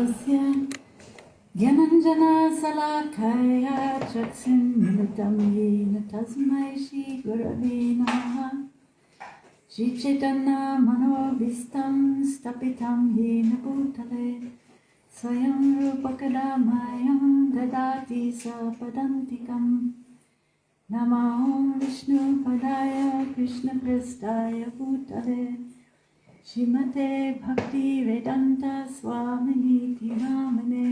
Tasya Gyananjana Salakaya Chaksin Yena Tasmai Shri Gurave Namaha Shri Chaitanya Manobhistam Stapitam Yena Bhutale Swayam Rupakadamayam Dadati Sapadantikam Namaham Vishnu Padaya Krishna Prestaya Bhutale Shrimate Bhakti Vedanta Swamini Namane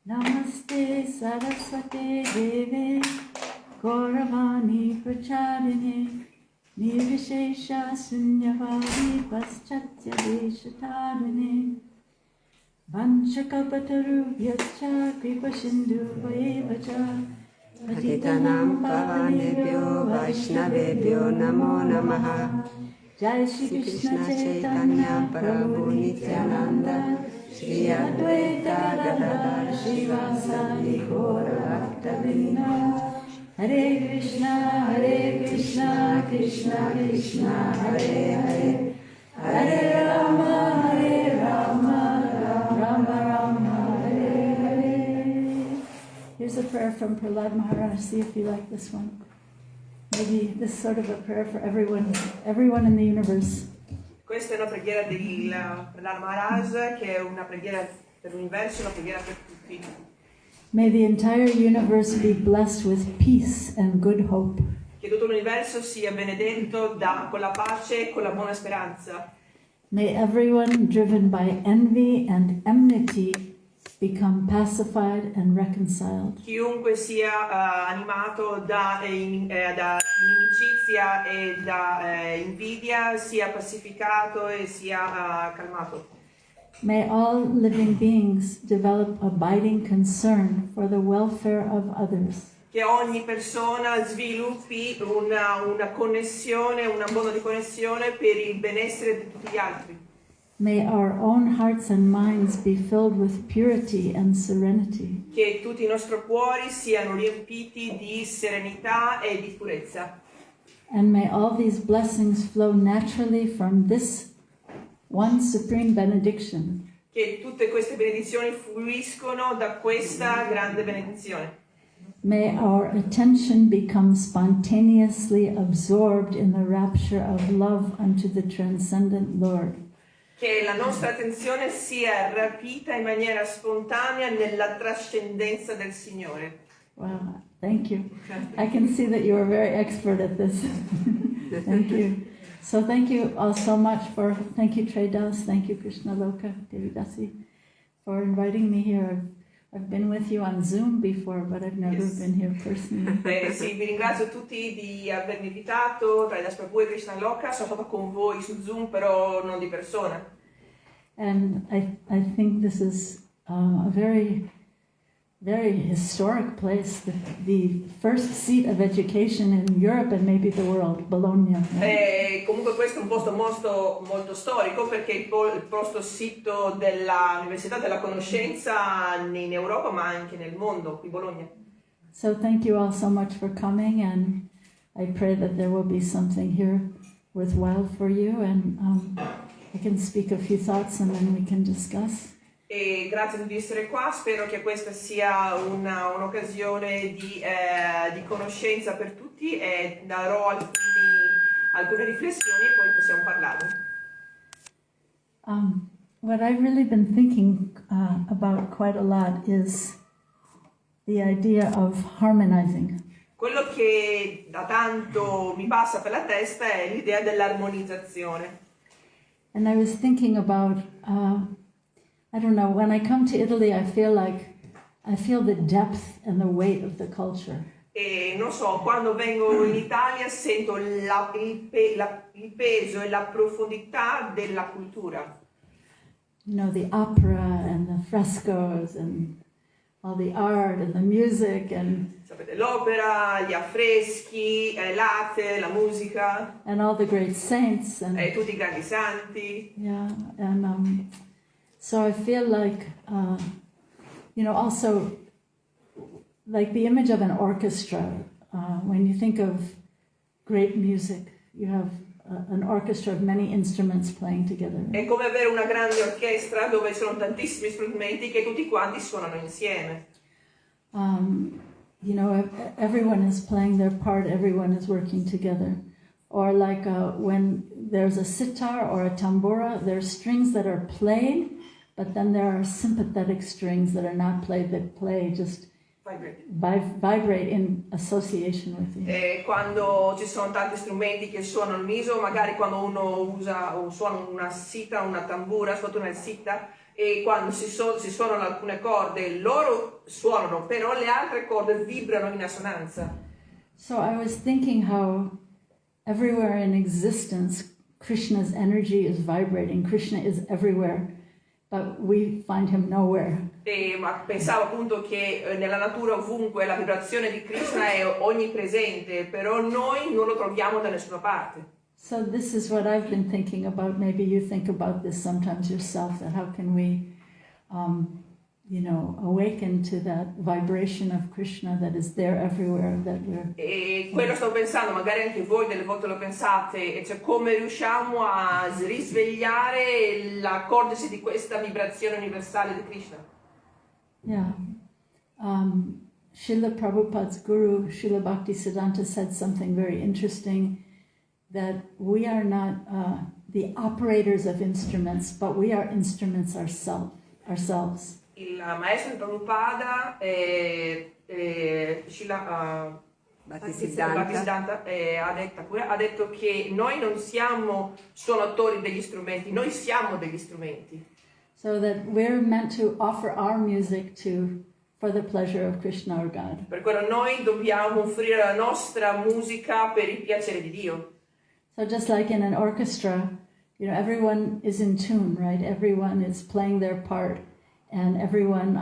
Namaste Saraswate Deve Gauravani Pracharine Nirvishesha Sunyavadi Paschatya Deshatarine Vanchakapatarubhyascha Kripasindhu Vaevacha Patitanam Pavanebhyo Vaishnavebhyo Namo Namaha Jai Shri Krishna Chaitanya Prabhu Nityananda Shri Advaita Gadadhar Shivasadi Gaura Bhaktavinda Hare Krishna, Krishna Krishna, Hare Hare Hare Rama, Rama Rama, Hare Hare. Here's a prayer from Prahlad Maharaj. See if you like this one. Maybe this is sort of a prayer for everyone in the universe. Questa è una preghiera di Prahlad Maharaj, che è una preghiera per l'universo, una preghiera per tutti. May the entire universe be blessed with peace and good hope. Che tutto l'universo sia benedetto con la pace e con la buona speranza. May everyone driven by envy and enmity become pacified and reconciled. Chiunque sia animato da inimicizia e da invidia sia pacificato e sia calmato. May all living beings develop abiding concern for the welfare of others. Che ogni persona sviluppi una connessione, una bonda di connessione per il benessere di tutti gli altri. May our own hearts and minds be filled with purity and serenity. Che tutti i nostri cuori siano riempiti di serenità e di purezza. And may all these blessings flow naturally from this one supreme benediction. Che tutte queste benedizioni fluiscono da questa grande benedizione. May our attention become spontaneously absorbed in the rapture of love unto the transcendent Lord. Che la nostra attenzione sia rapita in maniera spontanea nella trascendenza del Signore. Wow, thank you. I can see that you are very expert at this. Thank you. So thank you all so much thank you Tredas, thank you Krishna Loka, Devi Dasi, for inviting me here. I've been with you on Zoom before, but I've never been here personally. Sì, vi ringrazio tutti di avermi invitato, Tredas Prabhu e Krishna Loka, sono stata con voi su Zoom, però non di persona. And I think this is a very, very historic place, the first seat of education in Europe and maybe the world, Bologna. Right? Comunque questo è un posto molto storico perché è il posto sito dell'Università della Conoscenza in Europa ma anche nel mondo, qui Bologna. So thank you all so much for coming, and I pray that there will be something here worthwhile for you, and I can speak a few thoughts and then we can discuss. E grazie di essere qua, spero che questa sia un'occasione di conoscenza per tutti e darò alcune riflessioni e poi possiamo parlare. What I've really been thinking about quite a lot is the idea of harmonizing. Quello che da tanto mi passa per la testa è l'idea dell'armonizzazione. And I was thinking about I don't know, when I come to Italy, I feel the depth and the weight of the culture. E non so, quando vengo in Italia sento il peso e la profondità della cultura. You know, the opera and the frescoes and all the art and the music and sapete, l'opera, gli affreschi, l'arte, la musica. And all the great saints and tutti i grandi santi. Yeah, and so I feel like, also like the image of an orchestra, when you think of great music, you have an orchestra of many instruments playing together. È come avere una grande orchestra dove ci sono tantissimi strumenti che tutti quanti suonano insieme. You know, everyone is playing their part, everyone is working together. Or like when there's a sitar or a tambura, there are strings that are played, but then there are sympathetic strings that are not played, that play just vibrate in association with you. E quando ci sono tanti strumenti che suonano all'unisono, magari quando uno usa o suona una sita, una tambura, soprattutto nel sita, e quando si suonano alcune corde, loro suonano, però le altre corde vibrano in assonanza. So I was thinking how everywhere in existence, Krishna's energy is vibrating. Krishna is everywhere, but we find him nowhere. Ma pensavo appunto che nella natura ovunque la vibrazione di Krishna è onnipresente, però noi non lo troviamo da nessuna parte. So this is what I've been thinking about. Maybe you think about this sometimes yourself, that how can we, you know, awaken to that vibration of Krishna that is there everywhere, that we're... E quello sto pensando, magari anche voi delle volte lo pensate, e cioè come riusciamo a risvegliare l'accorgersi di questa vibrazione universale di Krishna. Yeah. Srila Prabhupada's guru, Srila Bhaktisiddhanta, said something very interesting, that we are not the operators of instruments, but we are instruments ourselves. Il maestro Prabhupada, Srila Bhaktisiddhanta, ha detto che noi non siamo suonatori degli strumenti, noi siamo degli strumenti. So that we're meant to offer our music for the pleasure of Krishna or God. Per quello noi dobbiamo offrire la nostra musica per il piacere di Dio. So just like in an orchestra, you know, everyone is in tune, right? Everyone is playing their part, and everyone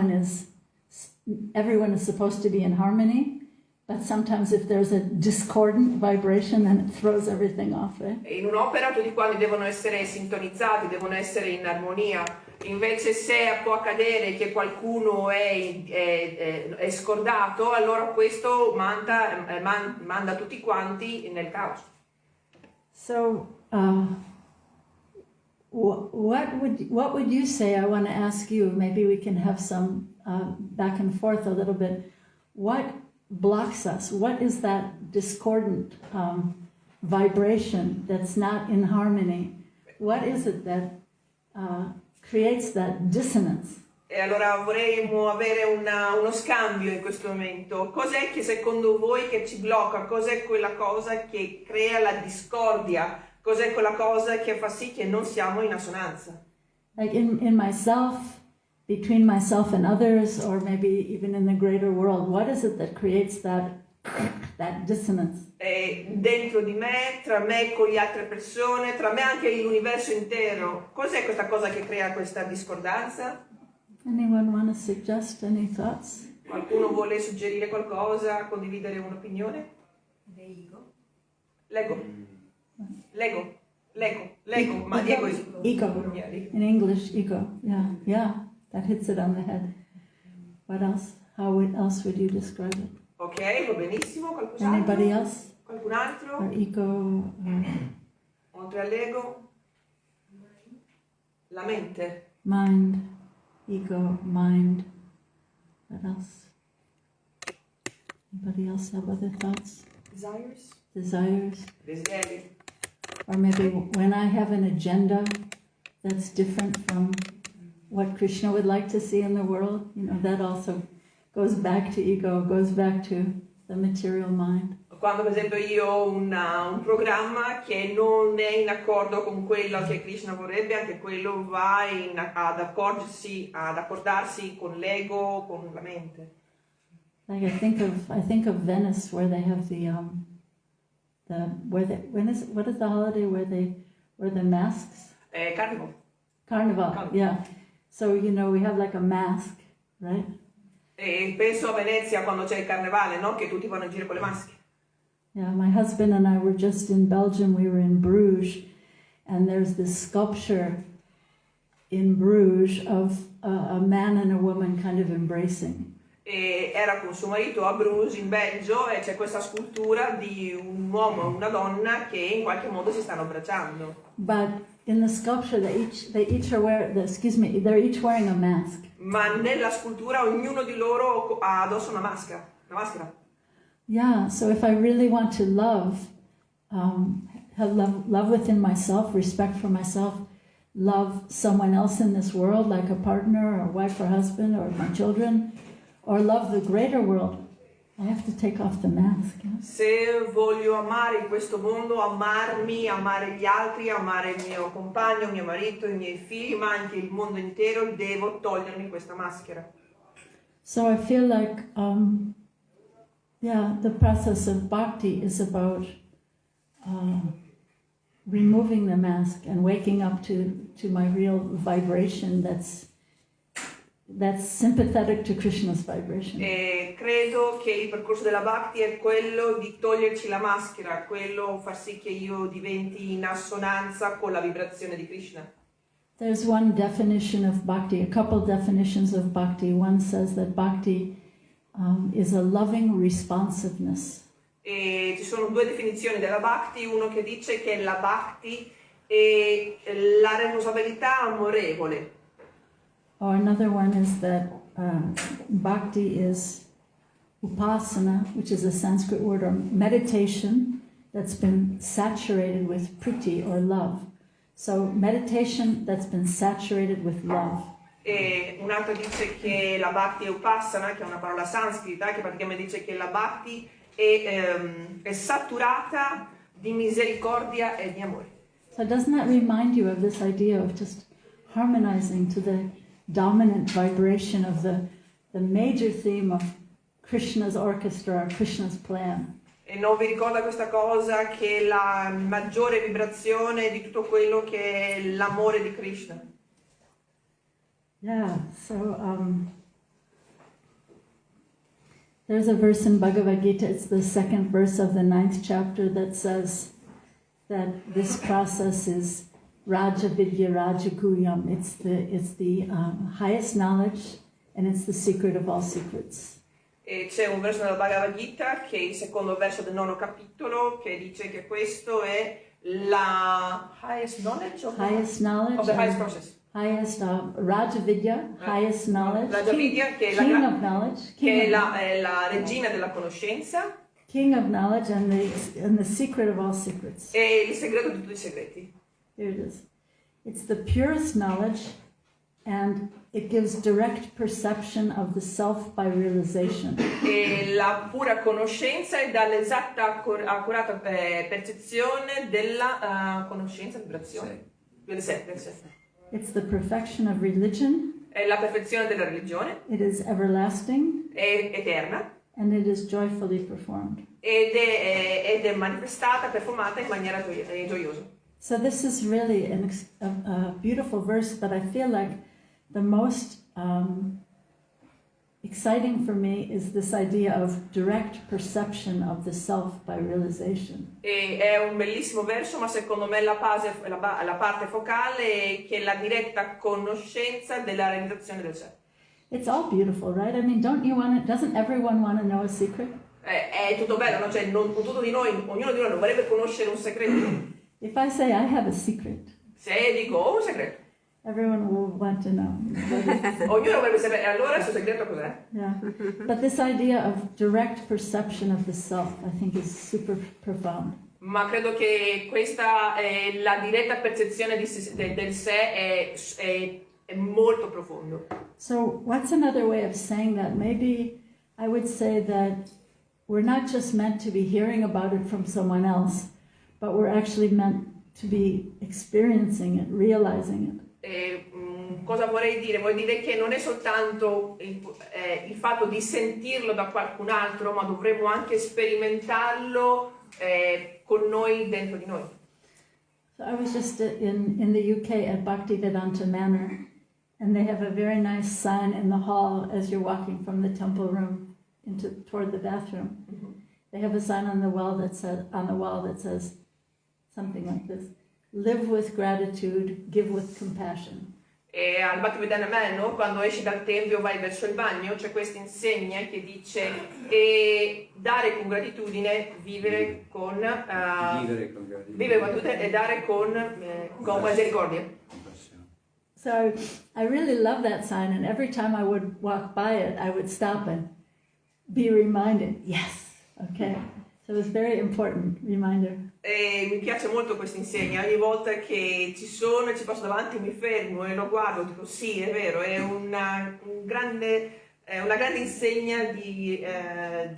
is supposed to be in harmony, but sometimes if there's a discordant vibration, then it throws everything off, right? In un'opera tutti quanti devono essere sintonizzati, devono essere in armonia. Invece se può accadere che qualcuno è scordato, allora questo manda tutti quanti nel caos. So, what would you say? I want to ask you. Maybe we can have some back and forth a little bit. What blocks us? What is that discordant vibration that's not in harmony? What is it that creates that dissonance? E allora vorremmo avere uno scambio in questo momento. Cos'è che secondo voi che ci blocca? Cos'è quella cosa che crea la discordia? Cos'è quella cosa che fa sì che non siamo in assonanza? Like in myself, between myself and others, or maybe even in the greater world, what is it that creates that dissonance? Dentro di me, tra me con le altre persone, tra me anche l'universo intero. Cos'è questa cosa che crea questa discordanza? Anyone want to suggest any thoughts? Qualcuno vuole suggerire qualcosa, condividere un'opinione? Lego. Ma Diego is... Ego. In English, ego. Yeah, that hits it on the head. What else? How else would you describe it? Ok, va benissimo. Qualcos'altro? Anybody else? Qualcun altro? Or ego? Oltre all'ego? La mente. Mind. Ego, mind. What else? Anybody else have other thoughts? Desires. Desideri. Or maybe when I have an agenda that's different from what Krishna would like to see in the world, you know, that also goes back to ego, goes back to the material mind. Quando per esempio io ho un programma che non è in accordo con quello che Krishna vorrebbe, anche quello va ad accordarsi con l'ego, con la mente. Like I think of Venice, where they have what is the holiday where they wear the masks? Carnival, yeah. So you know we have like a mask, right? E penso a Venezia quando c'è il carnevale, no? Che tutti vanno in giro con le maschere. Yeah, my husband and I were just in Belgium. We were in Bruges, and there's this sculpture in Bruges of a man and a woman kind of embracing. e era con suo marito a Bruges in Belgio e c'è questa scultura di un uomo e una donna che in qualche modo si stanno abbracciando. But in the sculpture, they're each wearing a mask. Ma nella scultura ognuno di loro ha addosso una maschera. Yeah, so if I really want to have love within myself, respect for myself, love someone else in this world, like a partner or wife or husband or my children, or love the greater world, I have to take off the mask. Yeah? Se voglio amare in questo mondo, amarmi, amare gli altri, amare il mio compagno, mio marito, i miei figli, ma anche il mondo intero, devo togliermi questa maschera. So I feel like, the process of bhakti is about removing the mask and waking up to my real vibration that's sympathetic to Krishna's vibration. E credo che il percorso della Bhakti è quello di toglierci la maschera, quello far sì che io diventi in assonanza con la vibrazione di Krishna. There's one definition of bhakti, a couple definitions of bhakti. One says that bhakti is a loving responsiveness. E ci sono due definizioni della Bhakti, uno che dice che la Bhakti è la responsabilità amorevole. Or another one is that bhakti is upasana, which is a Sanskrit word, or meditation that's been saturated with priti or love. So meditation that's been saturated with love. E un altro dice che la Bhakti è upasana, che è una parola sanscrita, che praticamente dice che la Bhakti è saturata di misericordia e di amore. So doesn't that remind you of this idea of just harmonizing to the dominant vibration of the major theme of Krishna's orchestra or Krishna's plan? E non vi ricorda questa cosa che è la maggiore vibrazione di tutto quello che è l'amore di Krishna? Yeah, so there's a verse in Bhagavad Gita, it's the second verse of the 9th chapter, that says that this process is Raja Vidya Raja Guyam. It's the highest knowledge and it's the secret of all secrets. E c'è un verso nella Bhagavad Gita, che è il secondo verso del 9º capitolo, che dice che questo è la highest knowledge of the highest process. Highest Raja Vidya, highest knowledge. Raja Vidya, che è king of knowledge, che è la regina della conoscenza. King of knowledge and the secret of all secrets. E il segreto di tutti i segreti. Here it is. It's the purest knowledge, and it gives direct perception of the self by realization. E la pura conoscenza è dall'esatta accurata percezione della conoscenza, vibrazione del sé. It's the perfection of religion. È la perfezione della religione. It is everlasting. È eterna. And it is joyfully performed. Ed è manifestata, performata in maniera gioiosa. So this is really a beautiful verse, but I feel like the most exciting for me is this idea of direct perception of the self by realization. E è un bellissimo verso, ma secondo me la parte focale è che la diretta conoscenza della realizzazione del sé. It's all beautiful, right? I mean, doesn't everyone want to know a secret? È tutto bello, no? Cioè, ognuno di noi non vorrebbe conoscere un segreto. If I say I have a secret, se dico ho un segreto, everyone will want to know. Ognuno vorrebbe sapere, allora il suo segreto cos'è? Yeah, but this idea of direct perception of the self, I think, is super profound. Ma credo che questa la diretta percezione del sé è molto profondo. So what's another way of saying that? Maybe I would say that we're not just meant to be hearing about it from someone else, but we're actually meant to be experiencing it, realizing it. Cosa vorrei dire? Vuol dire che non è soltanto il fatto di sentirlo da qualcun altro, ma dovremmo anche sperimentarlo con noi, dentro di noi. So I was just in the UK at Bhaktivedanta Manor, and they have a very nice sign in the hall as you're walking from the temple room toward the bathroom. Mm-hmm. They have a sign on the wall that says something like this: "Live with gratitude, give with compassion." E al Bhakti Vedanta Manor, quando esci dal tempio vai verso il bagno, c'è questa insegna che dice dare con gratitudine, vivere con gratitudine e dare con misericordia. So I really love that sign, and every time I would walk by it, I would stop and be reminded, yes, okay. So it was a very important reminder. E mi piace molto questa insegna, ogni volta che ci sono e ci passo davanti mi fermo e lo guardo, dico sì, è vero, è una grande insegna di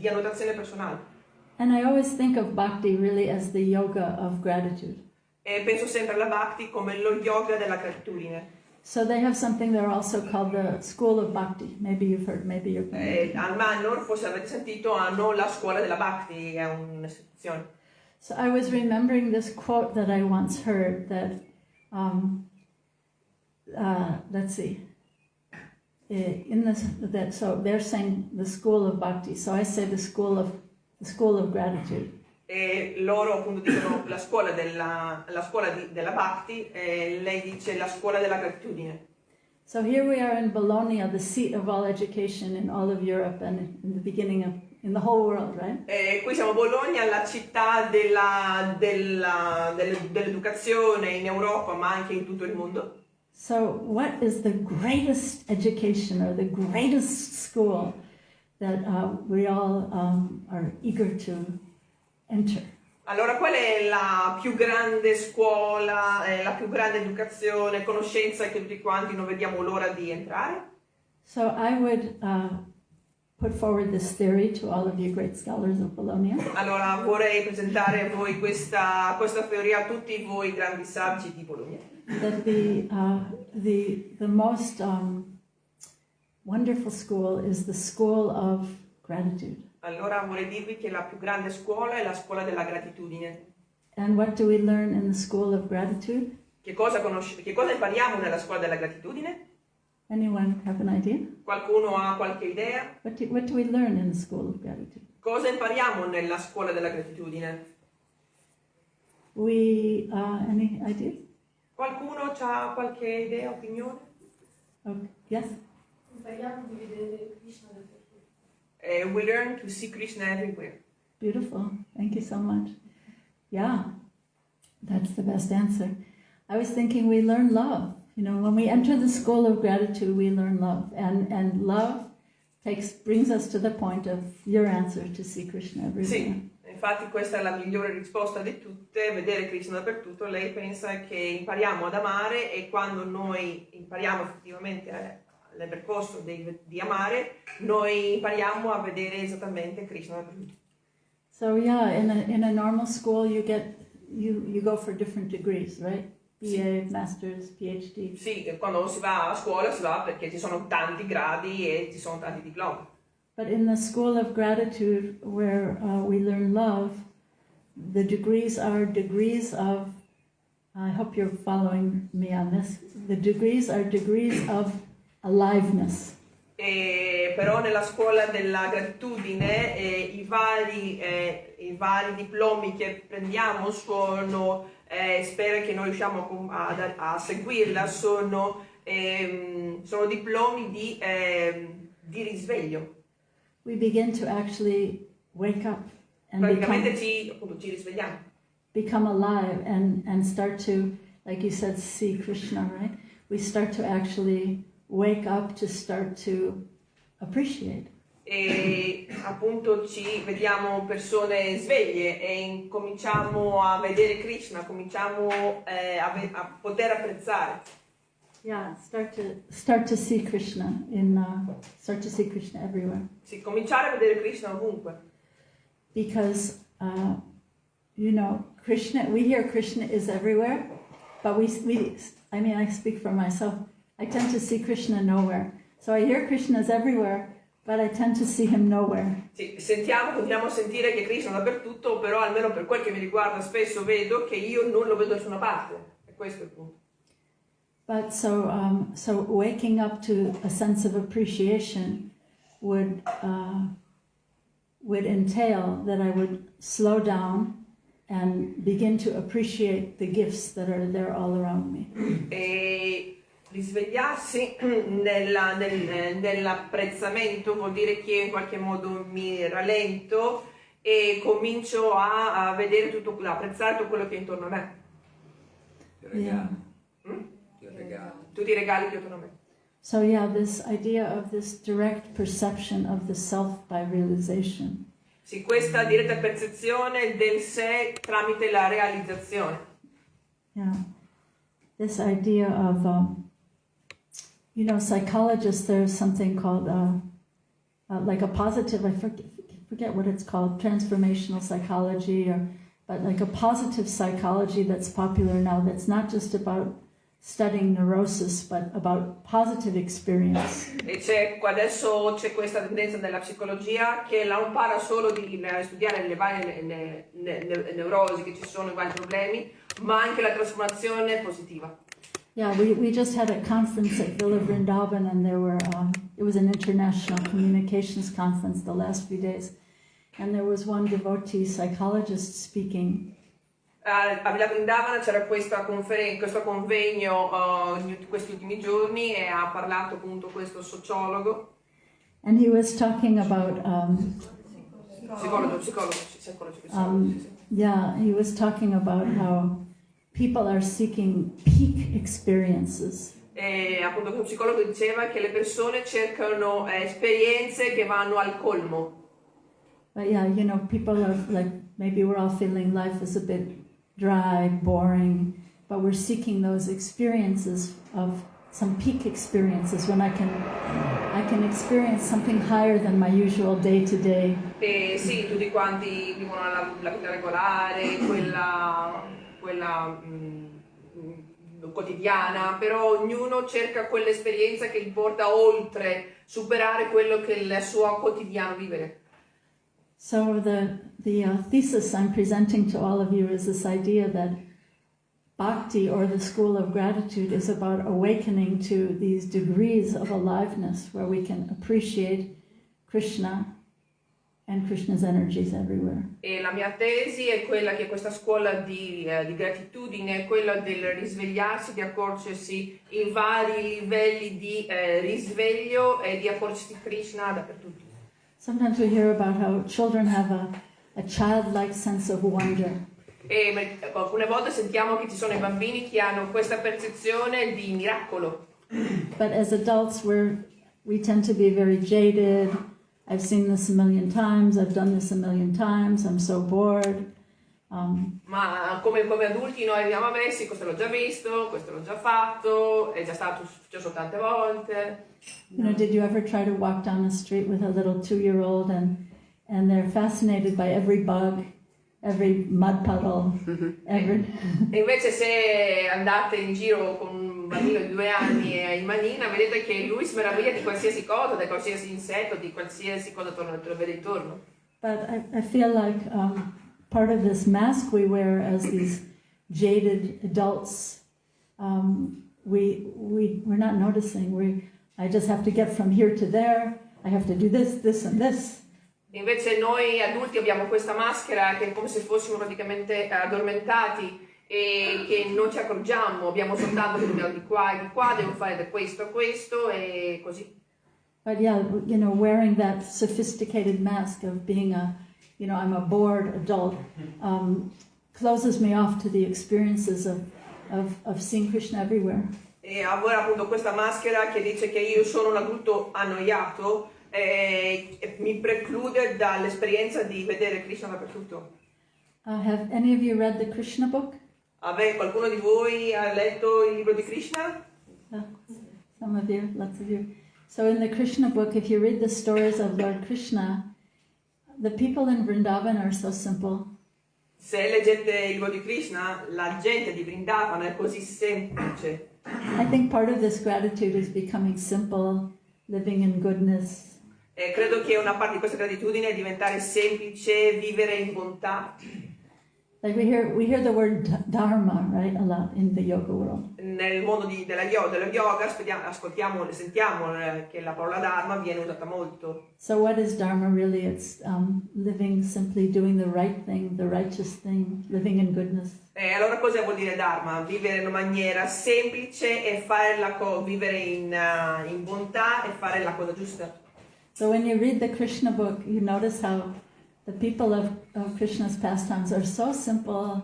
annotazione personale. And I always think of Bhakti really as the yoga of gratitude. E penso sempre alla Bhakti come lo yoga della gratitudine. So they have something they're also called the School of Bhakti. Maybe you've heard, maybe you're familiar. Al Manor, forse avete sentito, hanno la scuola della Bhakti, è un'istituzione. So I was remembering this quote that I once heard that, let's see, so they're saying the School of Bhakti, so I say the School of Gratitude. E loro appunto dicono la scuola della Bhakti, e lei dice la scuola della gratitudine. So here we are in Bologna, the seat of all education in all of Europe and in the beginning of in the whole world, right? E qui siamo a Bologna, la città dell'educazione in Europa, ma anche in tutto il mondo. So what is the greatest education or the greatest school that we all are eager to enter? Allora, qual è la più grande scuola, la più grande educazione, conoscenza che tutti quanti non vediamo l'ora di entrare? So I would put forward this theory to all of you great scholars of Bologna. Allora, vorrei presentare a voi questa teoria a tutti voi grandi saggi di Bologna. That the most wonderful school is the school of gratitude. Allora vorrei dirvi che la più grande scuola è la scuola della gratitudine. And what do we learn in the school of gratitude? Che cosa impariamo nella scuola della gratitudine? Anyone have an idea? Qualcuno ha qualche idea? What do we learn in the school of gratitude? Cosa impariamo nella scuola della gratitudine? Any ideas? Qualcuno ha qualche idea, opinione? Okay. Yes? Impariamo di vedere Krishna dappertutto. We learn to see Krishna everywhere. Beautiful. Thank you so much. Yeah, that's the best answer. I was thinking we learn love. You know, when we enter the school of gratitude, we learn love. And love brings us to the point of your answer, to see Krishna everywhere. Sì, infatti questa è la migliore risposta di tutte, vedere Krishna dappertutto. Lei pensa che impariamo ad amare e quando noi impariamo effettivamente nel percorso di amare, noi impariamo a vedere esattamente Krishna dappertutto. So yeah, in a normal school you go for different degrees, right? BA, Masters, PhD. Sì, quando si va a scuola si va perché ci sono tanti gradi e ci sono tanti diplomi. But in the school of gratitude, where we learn love, the degrees are degrees of, I hope you're following me on this, the degrees are degrees of aliveness. Però nella scuola della gratitudine i vari diplomi che prendiamo sono, spero che noi riusciamo a seguirla, sono diplomi di risveglio. We begin to actually wake up and praticamente ci risvegliamo. Become alive and start to, like you said, see Krishna, right? We start to actually wake up to start to appreciate. E appunto ci vediamo persone sveglie e cominciamo a vedere Krishna, cominciamo a poter apprezzare. Yeah, start to see Krishna start to see Krishna everywhere. Sì, cominciare a vedere Krishna ovunque. Because you know, Krishna, we hear Krishna is everywhere, but I mean, I speak for myself. I tend to see Krishna nowhere. So I hear Krishna is everywhere, but I tend to see him nowhere. Sì, continuiamo a sentire che Krishna è dappertutto, però almeno per quel che mi riguarda spesso vedo che io non lo vedo da nessuna parte. E questo è il punto. But so waking up to a sense of appreciation would entail that I would slow down and begin to appreciate the gifts that are there all around me. E Risvegliarsi nell'apprezzamento vuol dire che io in qualche modo mi rallento e comincio a vedere tutto, a apprezzare tutto quello che è intorno a me. Yeah. Tutti i regali che ho intorno a me. So yeah, this idea of this direct perception of the self by realization. Sì, questa diretta percezione del sé tramite la realizzazione. Yeah, this idea of, psychologists, there's something called like a positive, I forget what it's called, transformational psychology, but like a positive psychology that's popular now, that's not just about studying neurosis, but about positive experience. E adesso c'è questa tendenza nella psicologia che non parla solo di studiare le varie neurosi che ci sono, i vari problemi, ma anche la trasformazione positiva. Yeah, we just had a conference at Villa Vrindavan, and there were it was an international communications conference the last few days, and there was one devotee psychologist speaking. A Villa Vrindavana c'era questo convegno in questi ultimi giorni e ha parlato appunto questo sociologo. And he was talking about psicologo. Yeah, he was talking about how people are seeking peak experiences. E appunto questo psicologo diceva che le persone cercano esperienze che vanno al colmo. But yeah, people are like, maybe we're all feeling life is a bit dry, boring, but we're seeking those experiences of some peak experiences when I can experience something higher than my usual day to day. E sì, tutti quanti vivono la vita regolare, quella quotidiana, però ognuno cerca quell'esperienza che gli porta oltre, superare quello che è il suo quotidiano vivere. So the thesis I'm presenting to all of you is this idea that Bhakti, or the school of gratitude, is about awakening to these degrees of aliveness where we can appreciate Krishna and Krishna's energies everywhere. E la mia tesi è quella che questa scuola di gratitudine è quella del risvegliarsi, di accorgersi in vari livelli di risveglio e di accorgersi di Krishna dappertutto. Sometimes we hear about how children have a childlike sense of wonder. E alcune volte sentiamo che ci sono i bambini che hanno questa percezione di miracolo. But as adults we tend to be very jaded. I've seen this a million times, I've done this a million times, I'm so bored. Ma come adulti noi abbiamo sì, questo l'ho già visto, questo l'ho già fatto, è già stato successo tante volte. Did you ever try to walk down the street with a little 2-year-old and they're fascinated by every bug, every mud puddle, every... E invece se andate in giro con un bambino di 2 anni in manina, vedete che lui si meraviglia di qualsiasi cosa, di qualsiasi insetto, di qualsiasi cosa vede intorno. But I feel like part of this mask we wear as these jaded adults, we're not noticing. I just have to get from here to there. I have to do this, this, and this. Invece noi adulti abbiamo questa maschera che è come se fossimo praticamente addormentati e che non ci accorgiamo, abbiamo soltanto che dobbiamo di qua e di qua, devo fare questo e così. But yeah, wearing that sophisticated mask of being I'm a bored adult, closes me off to the experiences of seeing Krishna everywhere. E avere appunto questa maschera che dice che io sono un adulto annoiato mi preclude dall'esperienza di vedere Krishna dappertutto. Have any of you read the Krishna book? Qualcuno di voi ha letto il libro di Krishna? Some of you, lots of you. So in the Krishna book, if you read the stories of Lord Krishna, the people in Vrindavan are so simple. Se leggete il libro di Krishna, la gente di Vrindavan è così semplice. I think part of this gratitude is becoming simple, living in goodness. Credo che una parte di questa gratitudine è diventare semplice, vivere in bontà. Like we hear the word dharma, right, a lot in the yoga world. Nel mondo dello yoga sentiamo che la parola dharma viene usata molto. So what is dharma really? It's living simply, doing the right thing, the righteous thing, living in goodness. E allora cosa vuol dire dharma? Vivere in una maniera semplice e fare vivere in bontà e fare la cosa giusta. So when you read the Krishna book, you notice how the people of Krishna's pastimes are so simple,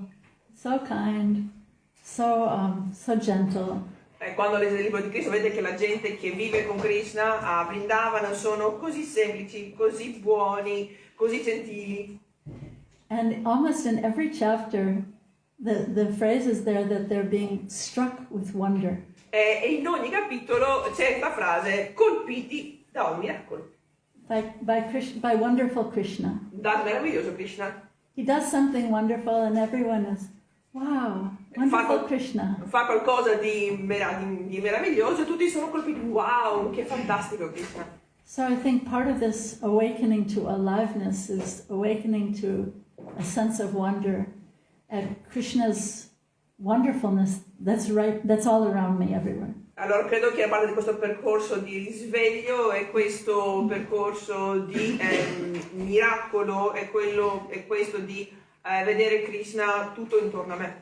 so kind, so gentle. Quando leggete il libro di Krishna vedete che la gente che vive con Krishna a Vrindavana sono così semplici, così buoni, così gentili. And almost in every chapter, the phrase is there that they're being struck with wonder. E in ogni capitolo c'è questa frase, colpiti da un miracolo. By wonderful Krishna. Dal meraviglioso Krishna. He does something wonderful and everyone is, wow, wonderful Krishna. Fa qualcosa di meraviglioso e tutti sono colpiti, wow, che fantastico Krishna. So I think part of this awakening to aliveness is awakening to a sense of wonder at Krishna's wonderfulness that's all around me everywhere. Allora credo che a parte di questo percorso di risveglio e questo percorso di miracolo è questo di vedere Krishna tutto intorno a me.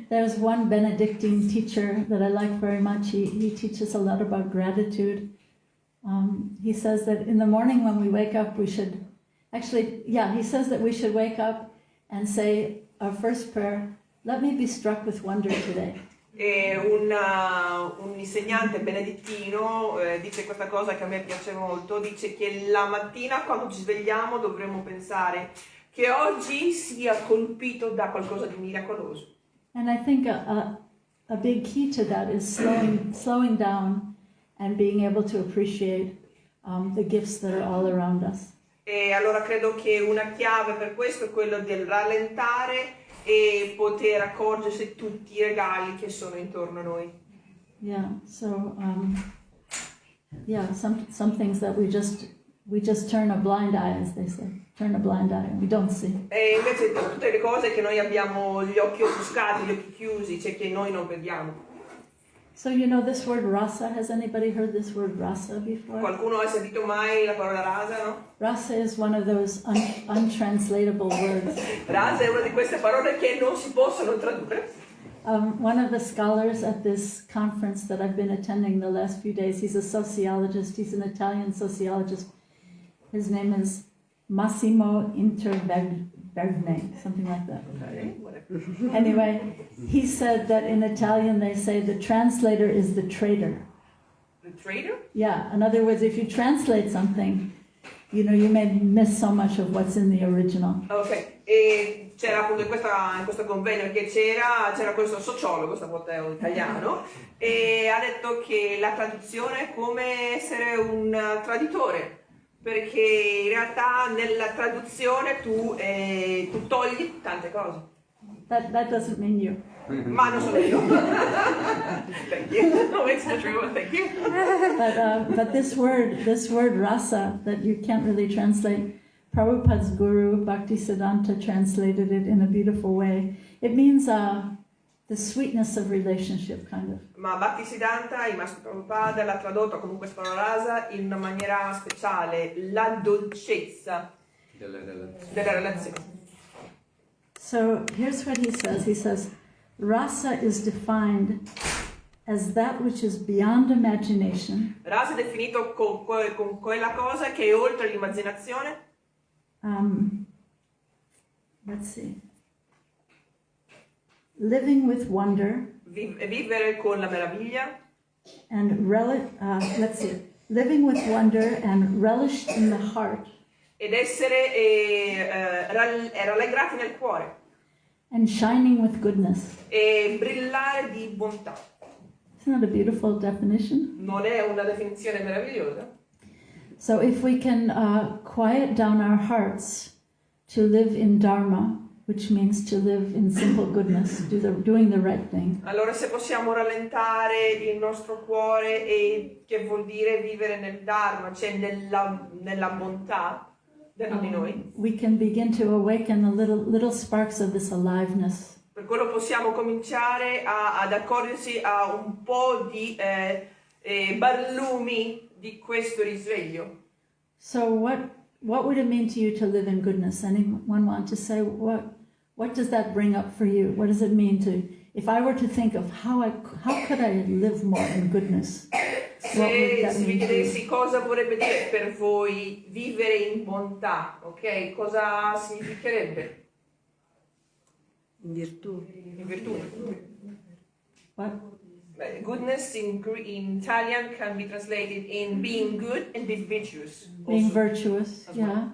There's one Benedictine teacher that I like very much. He teaches a lot about gratitude. He says that in the morning when we wake up, he says that we should wake up and say our first prayer, let me be struck with wonder today. E un insegnante benedettino dice questa cosa che a me piace molto, dice che la mattina quando ci svegliamo dovremmo pensare che oggi sia colpito da qualcosa di miracoloso. And I think a big key to that is slowing down and being able to appreciate the gifts that are all around us. E allora credo che una chiave per questo è quello del rallentare e poter accorgersi tutti i regali che sono intorno a noi. Yeah, so some things that we just turn a blind eye, as they say, turn a blind eye, and we don't see. E invece tutte le cose che noi abbiamo gli occhi offuscati, gli occhi chiusi, cioè che noi non vediamo. So you know this word rasa, has anybody heard this word rasa before? Qualcuno ha sentito mai la parola rasa, no? Rasa is one of those untranslatable words. Rasa è una di queste parole che non si possono tradurre. One of the scholars at this conference that I've been attending the last few days, he's a sociologist, he's an Italian sociologist. His name is Massimo Interverne, something like that. Okay, whatever. Anyway, he said that in Italian they say the translator is the traitor. The trader? Yeah, in other words, if you translate something, you may miss so much of what's in the original. Ok, e c'era appunto in questo convegno che c'era questo sociologo, stavolta è un italiano, e ha detto che la traduzione è come essere un traditore, perché in realtà nella traduzione tu togli tante cose. That doesn't mean you. Ma non sono io. Thank you. No, it's not true. Thank you. But this word rasa that you can't really translate, Prabhupada's guru Bhaktisiddhanta translated it in a beautiful way. It means the sweetness of relationship, kind of. Ma Bhaktisiddhanta, il maestro Prabhupada, l'ha tradotto con questa parola rasa in una maniera speciale, la dolcezza della relazione. So here's what he says. He says, rasa is defined as that which is beyond imagination. Rasa è definito con quella cosa che è oltre l'immaginazione. Let's see. Living with wonder. Vivere con la meraviglia. And let's see. Living with wonder and relished in the heart. Ed essere rallegrati nel cuore. And shining with goodness. E brillare di bontà. Isn't that a beautiful definition? Non è una definizione meravigliosa? So if we can quiet down our hearts to live in Dharma, which means to live in simple goodness, doing the right thing. Allora se possiamo rallentare il nostro cuore, e che vuol dire vivere nel Dharma, cioè nella bontà, dentro di noi. we can begin to awaken the little sparks of this aliveness. Per quello possiamo cominciare ad accorgersi a un po' di barlumi di questo risveglio. So what would it mean to you to live in goodness? Anyone want to say what does that bring up for you? What does it mean to, if I were to think of how could I live more in goodness? Se vi chiedessi cosa vorrebbe dire per voi vivere in bontà, ok? Cosa significherebbe? In virtù. In virtù. What? Goodness in Italian can be translated in being good and be virtuous. Being Also. virtuous, yeah.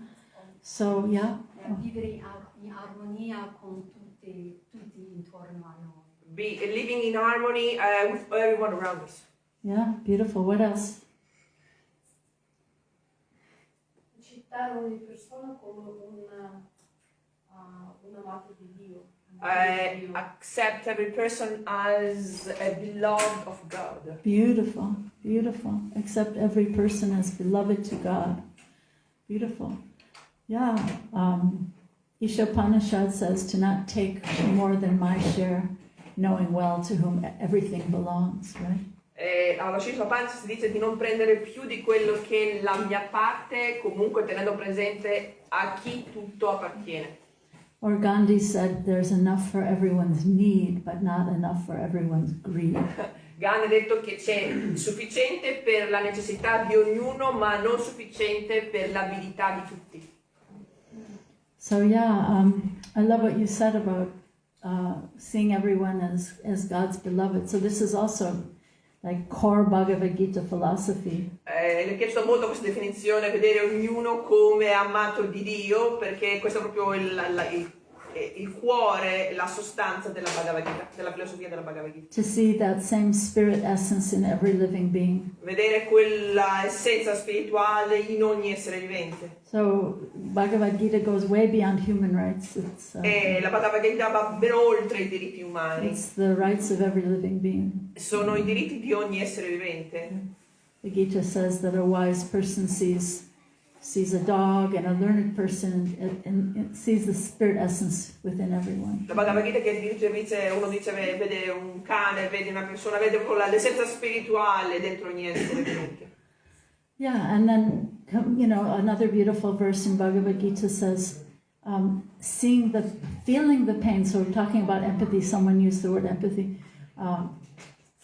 So, yeah. Vivere in armonia con tutti intorno a noi. Living in harmony with everyone around us. Yeah, beautiful. What else? Accettare ogni persona come un amato di Dio. Accept every person as a beloved of God. Beautiful, beautiful. Accept every person as beloved to God. Beautiful. Yeah. Ishopanishad says to not take more than my share, knowing well to whom everything belongs, right? Alla Shisha Pancha si dice di non prendere più di quello che è la mia parte, comunque tenendo presente a chi tutto appartiene. Or Gandhi said there's enough for everyone's need, but not enough for everyone's greed. Gandhi ha detto che c'è sufficiente per la necessità di ognuno, ma non sufficiente per l'abilità di tutti. So yeah, I love what you said about seeing everyone as God's beloved. So this is also like core Bhagavad Gita philosophy. Le è piaciuta molto questa definizione, vedere ognuno come amato di Dio, perché questo è proprio il cuore, la sostanza della Bhagavad Gita, della filosofia della Bhagavad Gita. To see that same spirit essence in every living being. Vedere quella essenza spirituale in ogni essere vivente. So Bhagavad Gita goes way beyond human rights. E la Bhagavad Gita va ben oltre i diritti umani. It's the rights of every living being. Sono i diritti di ogni essere vivente. The Gita says that a wise person sees a dog, and a learned person and sees the spirit essence within everyone. La Bhagavad Gita che dice, uno dice vede un cane, vede una persona, vede proprio l'essenza spirituale dentro ogni essere vivente. Yeah, and then, another beautiful verse in Bhagavad Gita says, feeling the pain. So we're talking about empathy. Someone used the word empathy.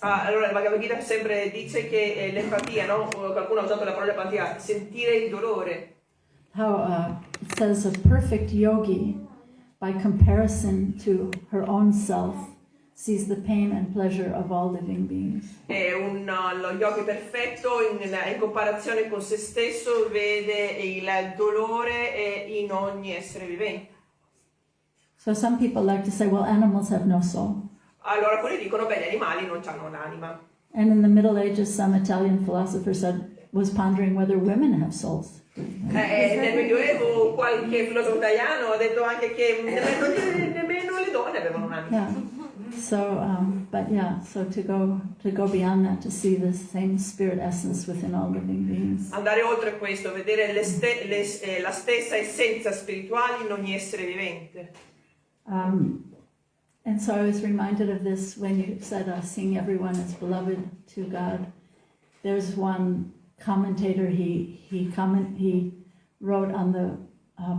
Allora la Bhagavad Gita sempre dice che l'empatia, no? Qualcuno ha usato la parola empatia, sentire il dolore. How it says a perfect yogi, by comparison to her own self, sees the pain and pleasure of all living beings. Lo yogi perfetto in comparazione con se stesso vede il dolore in ogni essere vivente. So some people like to say, well, animals have no soul. Allora alcuni dicono, beh, gli animali non hanno un'anima. And in the Middle Ages, some Italian philosopher was pondering whether women have souls. Nel Medioevo qualche filosofo italiano ha detto anche che nemmeno le donne avevano un'anima. Yeah. So, so to go beyond that, to see the same spirit essence within all living beings. Andare oltre questo, vedere la stessa essenza spirituale in ogni essere vivente. And so I was reminded of this when you said seeing everyone as beloved to God. There's one commentator, he wrote on the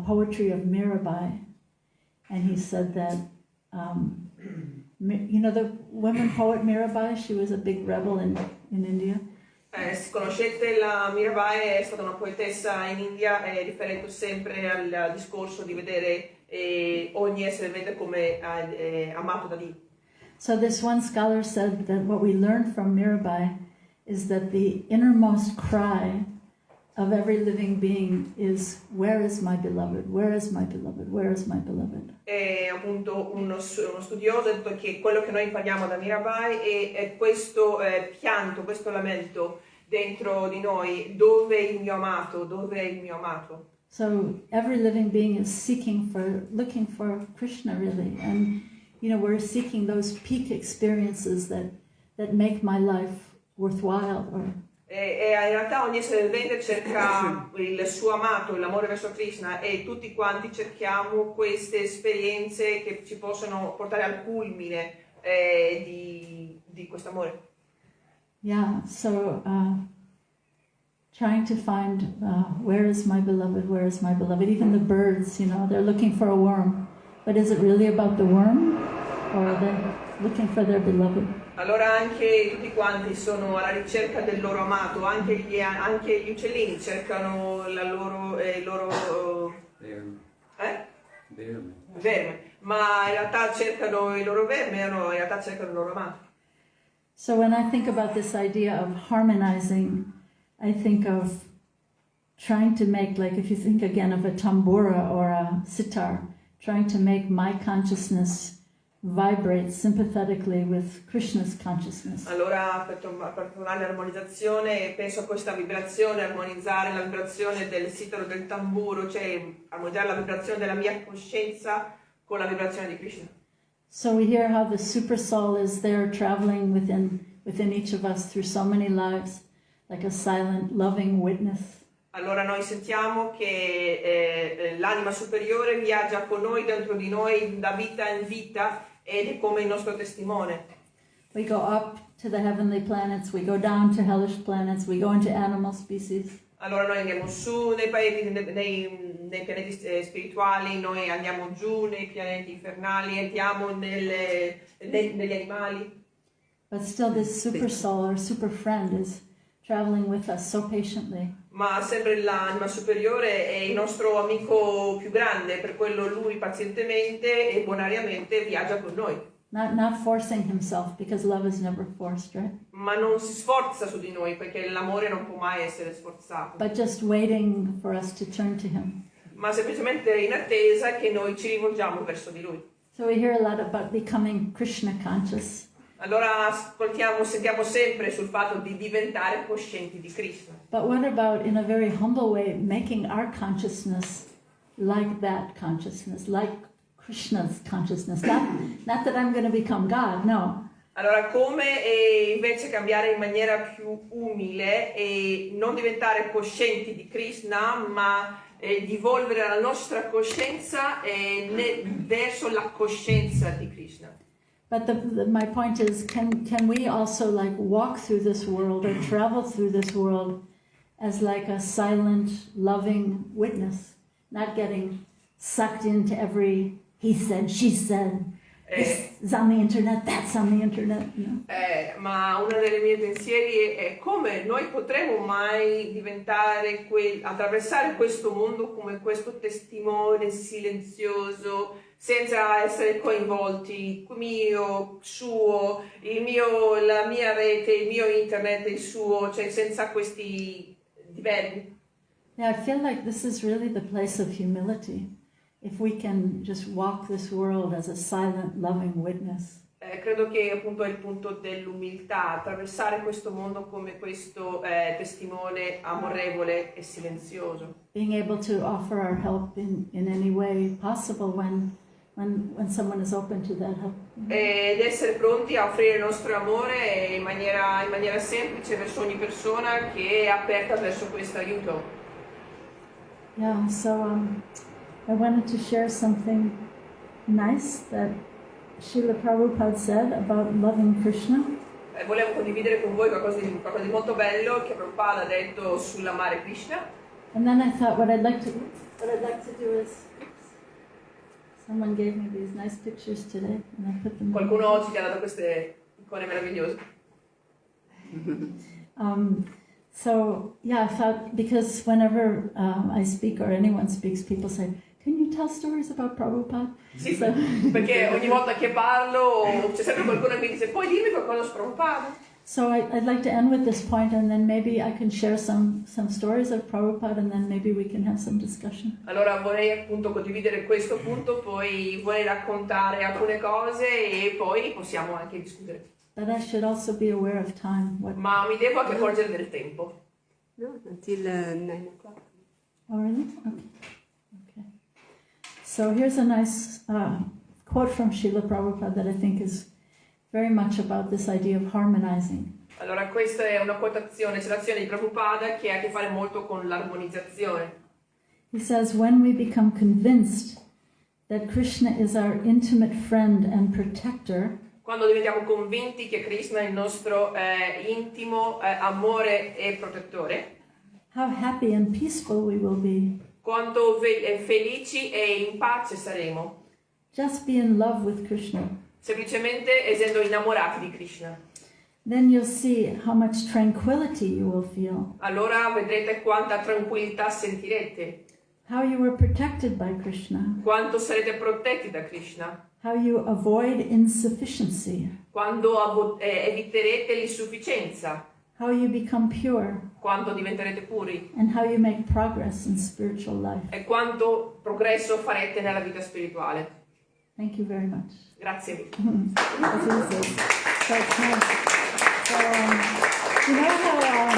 poetry of Mirabai, and he said that, the women poet Mirabai, she was a big rebel in India. Conoscete la Mirabai, è stata una poetessa in India, riferendo sempre al discorso di vedere ogni essere vivente come amato da Dio. So this one scholar said that what we learned from Mirabai is that the innermost cry of every living being is, where is my beloved? Where is my beloved? Where is my beloved? E appunto uno studioso ha detto che quello che noi impariamo da Mirabai è questo pianto, questo lamento dentro di noi, dove è il mio amato? Dove è il mio amato? So every living being is looking for Krishna really, and we're seeking those peak experiences that make my life worthwhile. E in realtà ogni essere vivente cerca il suo amato, l'amore verso Krishna, e tutti quanti cerchiamo queste esperienze che ci possono portare al culmine di questo amore. Yeah, so trying to find where is my beloved, where is my beloved. Even the birds, you know, they're looking for a worm. But is it really about the worm? Or are they looking for their beloved? Allora anche tutti quanti sono alla ricerca del loro amato, anche gli uccellini cercano il loro verme, ma in realtà cercano il loro verme, no, in realtà cercano il loro amato. So when I think about this idea of harmonizing, I think of trying to make, like if you think again of a tambura or a sitar, trying to make my consciousness vibrate sympathetically with Krishna's consciousness. Allora, per tornare all'armonizzazione, penso a questa vibrazione, armonizzare la vibrazione del sitaro, del tamburo, cioè armonizzare la vibrazione della mia coscienza con la vibrazione di Krishna. So we hear how the super soul is there traveling within each of us through so many lives, like a silent, loving witness. Allora noi sentiamo che l'anima superiore viaggia con noi, dentro di noi, da vita in vita, ed è come il nostro testimone. We go up to the heavenly planets, we go down to hellish planets, we go into animal species. Allora noi andiamo su nei pianeti spirituali, noi andiamo giù nei pianeti infernali, entriamo negli animali. But still this super soul or super friend is traveling with us so patiently. Ma sempre l'anima superiore è il nostro amico più grande, per quello lui pazientemente e bonariamente viaggia con noi. Not forcing himself, because love is never forced, right? Ma non si sforza su di noi, perché l'amore non può mai essere sforzato. But just waiting for us to turn to him. Ma semplicemente in attesa che noi ci rivolgiamo verso di lui. So we hear a lot about becoming Krishna conscious. Allora sentiamo sempre sul fatto di diventare coscienti di Krishna. But what about, in a very humble way, making our consciousness like that consciousness, like Krishna's consciousness? Not that I'm going to become God, no. Allora come invece cambiare in maniera più umile e non diventare coscienti di Krishna, ma di evolvere la nostra coscienza verso la coscienza di Krishna. But my point is, can we also like walk through this world or travel through this world as like a silent, loving witness, not getting sucked into every he said, she said, this is on the internet, that's on the internet. You know? Ma uno dei miei pensieri è come noi potremo mai diventare attraversare questo mondo come questo testimone silenzioso, senza essere coinvolti, mio, suo, la mia rete, il mio internet, il suo, cioè senza questi diverbi. Yeah, I feel like this is really the place of humility. If we can just walk this world as a silent, loving witness. Credo che appunto è il punto dell'umiltà, attraversare questo mondo come questo testimone amorevole e silenzioso. Being able to offer our help in any way possible when someone is open to that help. Ed essere pronti a offrire il nostro amore in maniera semplice verso ogni persona che è aperta verso questo aiuto. Yeah, so I wanted to share something nice that Srila Prabhupada said about loving Krishna. Volevo condividere con voi qualcosa di molto bello che Prabhupada ha detto sull'amare Krishna. And then I thought what I'd like to do is, someone gave me these nice pictures today and I put them. Qualcuno oggi ti ha dato queste icone meravigliose. So yeah, I thought, because whenever I speak or anyone speaks, people say, "Can you tell stories about Prabhupada?" Sì, perché ogni volta che parlo c'è sempre qualcuno che mi dice: "Puoi dirmi qualcosa su Prabhupada?" So I'd like to end with this point, and then maybe I can share some stories of Prabhupada, and then maybe we can have some discussion. Allora vorrei appunto condividere questo punto, poi vorrei raccontare alcune cose e poi possiamo anche discutere. But I should also be aware of time. Ma mi devo anche accorgere del tempo. No, until 9 o'clock. Oh, really? Okay. So here's a nice quote from Srila Prabhupada that I think is very much about this idea of harmonizing. Allora questa è una quotazione, citazione di Prabhupada che ha a che fare molto con l'armonizzazione. He says, when we become convinced that Krishna is our intimate friend and protector, Quando diventiamo convinti che Krishna è il nostro intimo amore e protettore, how happy and peaceful we will be. quanto felici e in pace saremo, Just be in love with Krishna. semplicemente essendo innamorati di Krishna. Then you'll see how much tranquility you will feel, Allora vedrete quanta tranquillità sentirete, how you were protected by Krishna, quanto sarete protetti da Krishna, how you avoid insufficiency, quando eviterete l'insufficienza, how you become pure, quando diventerete puri and how you make progress in spiritual life. e quanto progresso farete nella vita spirituale. Thank you very much. Grazie mille. That's easy. So it's nice. So, you know how,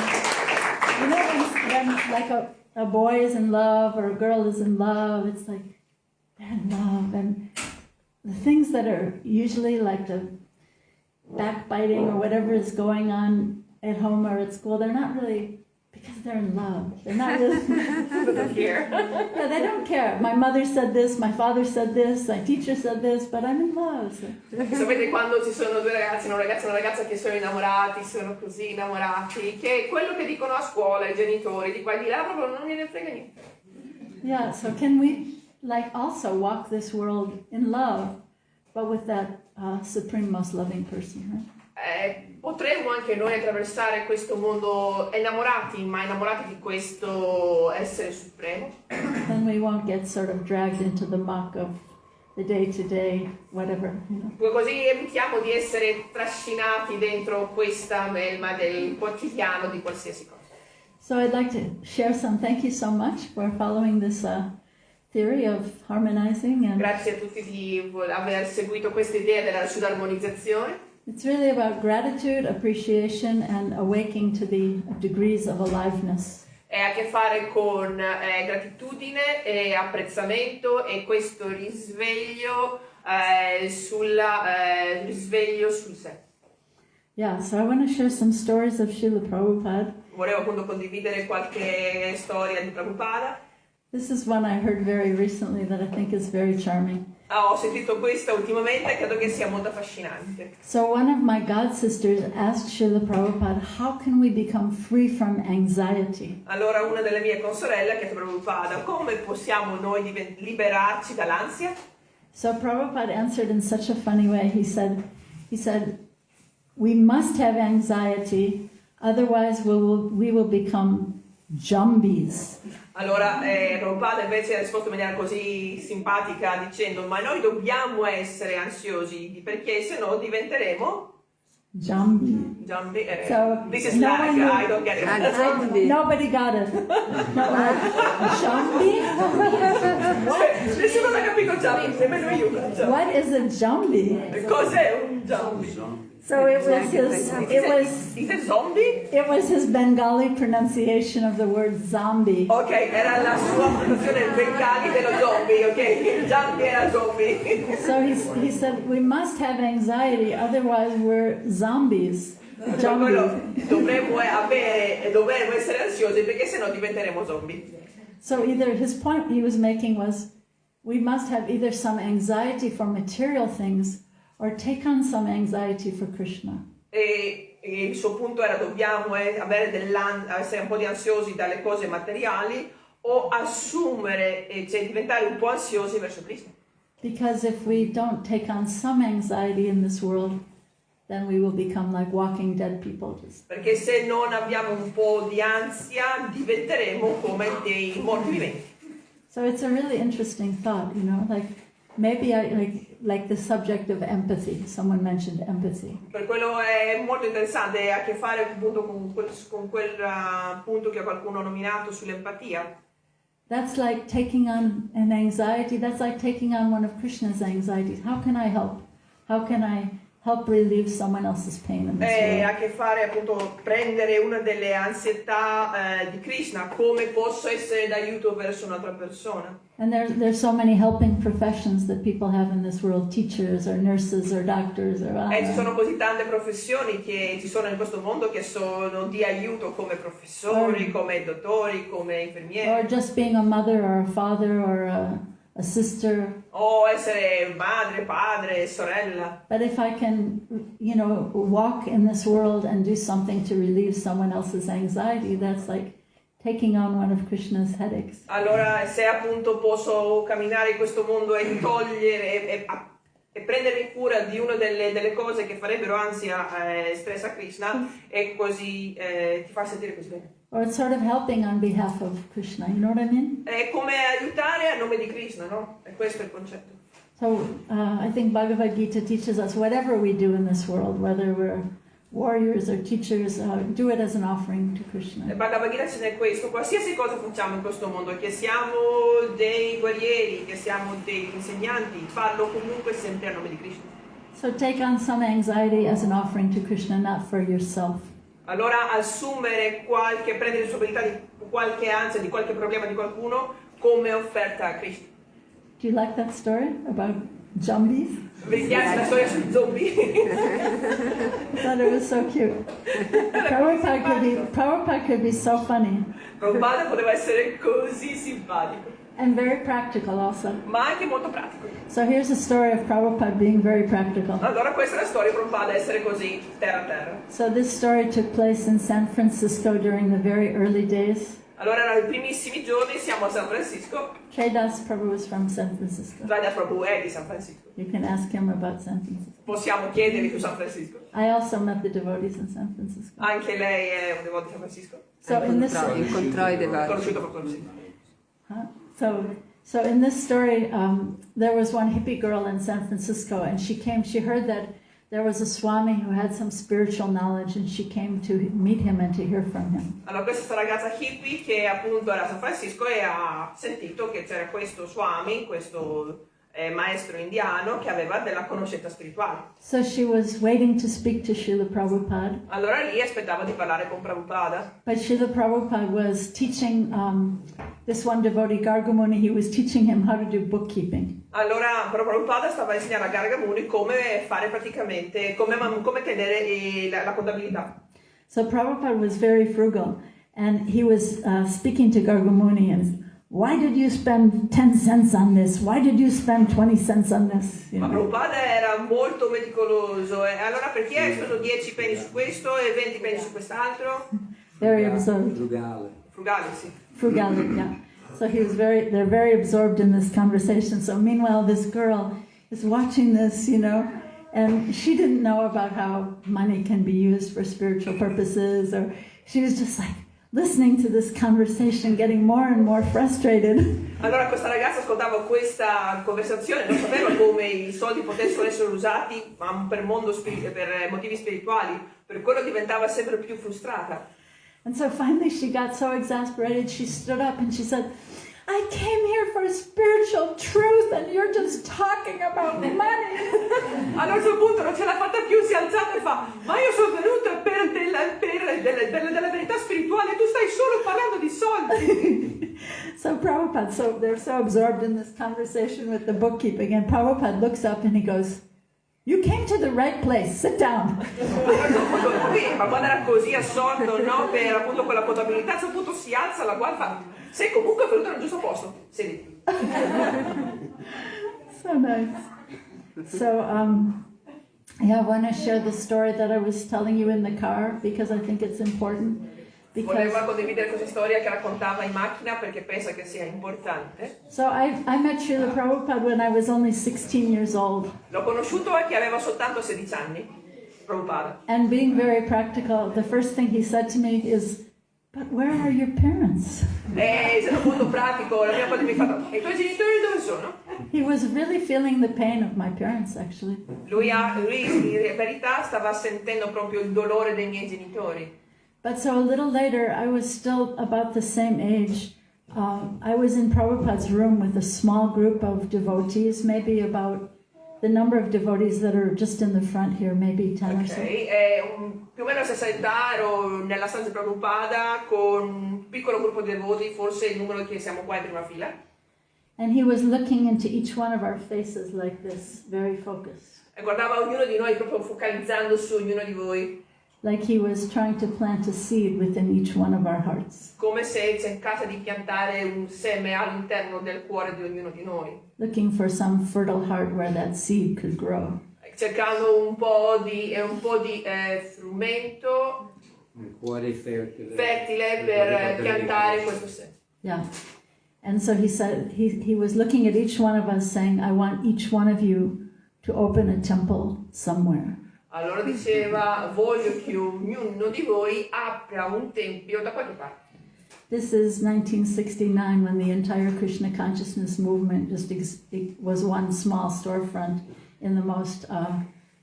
when like a boy is in love or a girl is in love, it's like they're in love, and the things that are usually like the backbiting or whatever is going on at home or at school, they're not really, because they're in love. They're not really. Here. Yeah, they don't care. My mother said this, my father said this, my teacher said this, but I'm in love. So. Sapete quando ci sono due ragazzi, un ragazzo e una ragazza che sono innamorati, sono così innamorati, che quello che dicono a scuola i genitori di qua e di là proprio non gliene frega niente. Yeah, so can we like also walk this world in love, but with that supreme, most loving person, right? Potremmo anche noi attraversare questo mondo innamorati, ma innamorati di questo essere supremo. Then we won't get sort of dragged into the muck of the day-to-day, whatever, you know. Così evitiamo di essere trascinati dentro questa melma del quotidiano di qualsiasi cosa. So I'd like to share some, thank you so much for following this theory of harmonizing. And Grazie a tutti di aver seguito questa idea sull'armonizzazione. it's really about gratitude, appreciation, and awaking to the degrees of aliveness. Ha a che fare con gratitudine e apprezzamento e questo risveglio risveglio sul sé. Yeah, so I want to share some stories of Srila Prabhupada. Volevo appunto condividere qualche storia di Prabhupada. This is one I heard very recently that I think is very charming. Ho sentito questa ultimamente e credo che sia molto affascinante. So one of my god sisters asked Srila Prabhupada, how can we become free from anxiety? Allora una delle mie consorelle ha chiesto a Prabhupada come possiamo noi liberarci dall'ansia? So Prabhupada answered in such a funny way. He said, we must have anxiety, otherwise we will become zombies. Allora Prabhupada invece ha risposto in maniera così simpatica dicendo ma noi dobbiamo essere ansiosi perché se no diventeremo Zombie. zombie. So, This is no like, one I don't get it. Zombie. Nobody got it. No, zombie? Nessuno l'ha capito zombie, nemmeno io. What is a zombie? Cos'è un zombie? So it was Is it zombie? it was his Bengali pronunciation of the word zombie. Ok, era la sua pronunciazione bengali dello zombie, ok? Zombie era zombie. So he said we must have anxiety, otherwise we're zombies. Zombies. Dovremmo essere ansiosi perché sennò diventeremo zombie. So either his point he was making was we must have either some anxiety for material things or take on some anxiety for Krishna. E il suo punto era dobbiamo essere un po' di ansiosi dalle cose materiali o assumere, cioè diventare un po' ansiosi verso Krishna. Because if we don't take on some anxiety in this world, then we will become like walking dead people. Perché se non abbiamo un po' di ansia diventeremo come dei morti viventi. So it's a really interesting thought, you know, like maybe I like the subject of empathy. Someone mentioned empathy. Per quello è molto interessante, ha a che fare appunto con quel punto che qualcuno ha nominato sull'empatia. That's like taking on an anxiety. That's like taking on one of Krishna's anxieties. How can I help? How can I help relieve someone else's pain in this ha a world. che fare appunto prendere una delle ansietà di Krishna, come posso essere d'aiuto verso un'altra persona. And there's so many helping professions that people have in this world, teachers or nurses or doctors or Ci sono così tante professioni che ci sono in questo mondo che sono di aiuto, come professori, come dottori, come or infermieri, just being a mother or a father or a sister. o essere madre, padre, sorella. But if I can, walk in this world and do something to relieve someone else's anxiety, that's like taking on one of Krishna's headaches. Allora, se appunto posso camminare in questo mondo e togliere e prendermi cura di una delle cose che farebbero ansia e stress a Krishna, e così ti fa sentire così bene. Or it's sort of helping on behalf of Krishna, you know what I mean? È come aiutare a nome di Krishna, no? E questo è il concetto. So I think Bhagavad Gita teaches us whatever we do in this world, whether we're warriors or teachers, do it as an offering to Krishna. E Bhagavad Gita ce n'è questo, qualsiasi cosa facciamo in questo mondo, che siamo dei guerrieri, che siamo degli insegnanti, farlo comunque sempre a nome di Krishna. So take on some anxiety as an offering to Krishna, not for yourself. Allora prendere responsabilità di qualche ansia, di qualche problema di qualcuno come offerta a Krishna. Do you like that story about zombies? Vi piace la storia sui zombie? I thought it was so cute. Prabhupada could be so funny Prabhupada poteva essere così simpatico, and very practical also. ma anche molto pratico. So here's a story of Prabhupada being very practical. Allora questa è la storia di Prabhupada, essere così terra a terra. So this story took place in San Francisco during the very early days. Allora erano i primissimi giorni, siamo a San Francisco. Traidas Prabhu was from San Francisco. Radha Prabhu è di San Francisco. You can ask him about San Francisco. Possiamo chiedergli su San Francisco. I also met the devotees in San Francisco. Anche lei è un devoto di San Francisco. So in this Incontrò i devoti. Conosciuto proprio così. So in this story, there was one hippie girl in San Francisco, and she heard that there was a Swami who had some spiritual knowledge, and she came to meet him and to hear from him. Allora questa ragazza hippie che appunto era a San Francisco e ha sentito che c'era questo Swami, questo maestro indiano che aveva della conoscenza spirituale. So she was waiting to speak to Srila Prabhupada. Allora lì aspettava di parlare con Prabhupada. But Srila Prabhupada was teaching this one devotee, Gargamuni, he was teaching him how to do bookkeeping. Allora però Prabhupada stava insegnando a Gargamuni come fare praticamente, come tenere la contabilità. So Prabhupada was very frugal, and he was speaking to Gargamuni and why did you spend 10 cents on this? Why did you spend 20 cents on this? Ma Prabhupada era molto meticoloso. E allora perché hai speso 10 penny su questo e 20 penny su quest'altro? Very absorbed. Frugale, sì. Frugality, yeah. So they're very absorbed in this conversation. So meanwhile, this girl is watching this, and she didn't know about how money can be used for spiritual purposes, or she was just like, listening to this conversation, getting more and more frustrated. Allora questa ragazza ascoltava questa conversazione, non sapeva come i soldi potessero essere usati per motivi spirituali, per quello diventava sempre più frustrata. And so finally she got so exasperated, she stood up and she said, I came here for spiritual truth and you're just talking about money. Allora a un certo punto non ce l'ha fatta più, si è alzata e fa, ma io sono venuta per della verità spirituale, tu stai solo parlando di soldi. So Prabhupada, they're so absorbed in this conversation with the bookkeeping, and Prabhupada looks up and he goes, you came to the right place, sit down. Ma quando era così assorto, no, per appunto quella contabilità, a un certo punto si alza, la guarda e fa, sei comunque venuto nel giusto posto, sediti. So nice. So, I want to share the story that I was telling you in the car because I think it's important. Volevo condividere questa storia che raccontava in macchina perché pensa che sia importante. So I met Srila Prabhupada when I was only 16 years old. L'ho conosciuto che aveva soltanto 16 anni, Prabhupada. And being very practical, the first thing he said to me is, but where are your parents? Essendo molto pratico, la prima cosa che mi ha fatto, e i tuoi genitori dove sono? He was really feeling the pain of my parents, actually. Lui in verità stava sentendo proprio il dolore dei miei genitori. But so a little later, I was still about the same age. I was in Prabhupada's room with a small group of devotees, maybe about the number of devotees that are just in the front here, maybe 10 or so. Più o meno 60 ero nella stanza di Prabhupada con un piccolo gruppo di devoti, forse il numero che siamo qua in prima fila. And he was looking into each one of our faces like this, very focused. E guardava ognuno di noi proprio focalizzando su ognuno di voi. Like he was trying to plant a seed within each one of our hearts. Come se cercasse di piantare un seme all'interno del cuore di ognuno di noi. Looking for some fertile heart where that seed could grow. Cercando un po' di frumento Un cuore fertile per piantare questo seme. Yeah. And so he said, he was looking at each one of us saying, I want each one of you to open a temple somewhere. Allora diceva, voglio che ognuno di voi apra un tempio da qualche parte. This is 1969 when the entire Krishna consciousness movement it was one small storefront in the most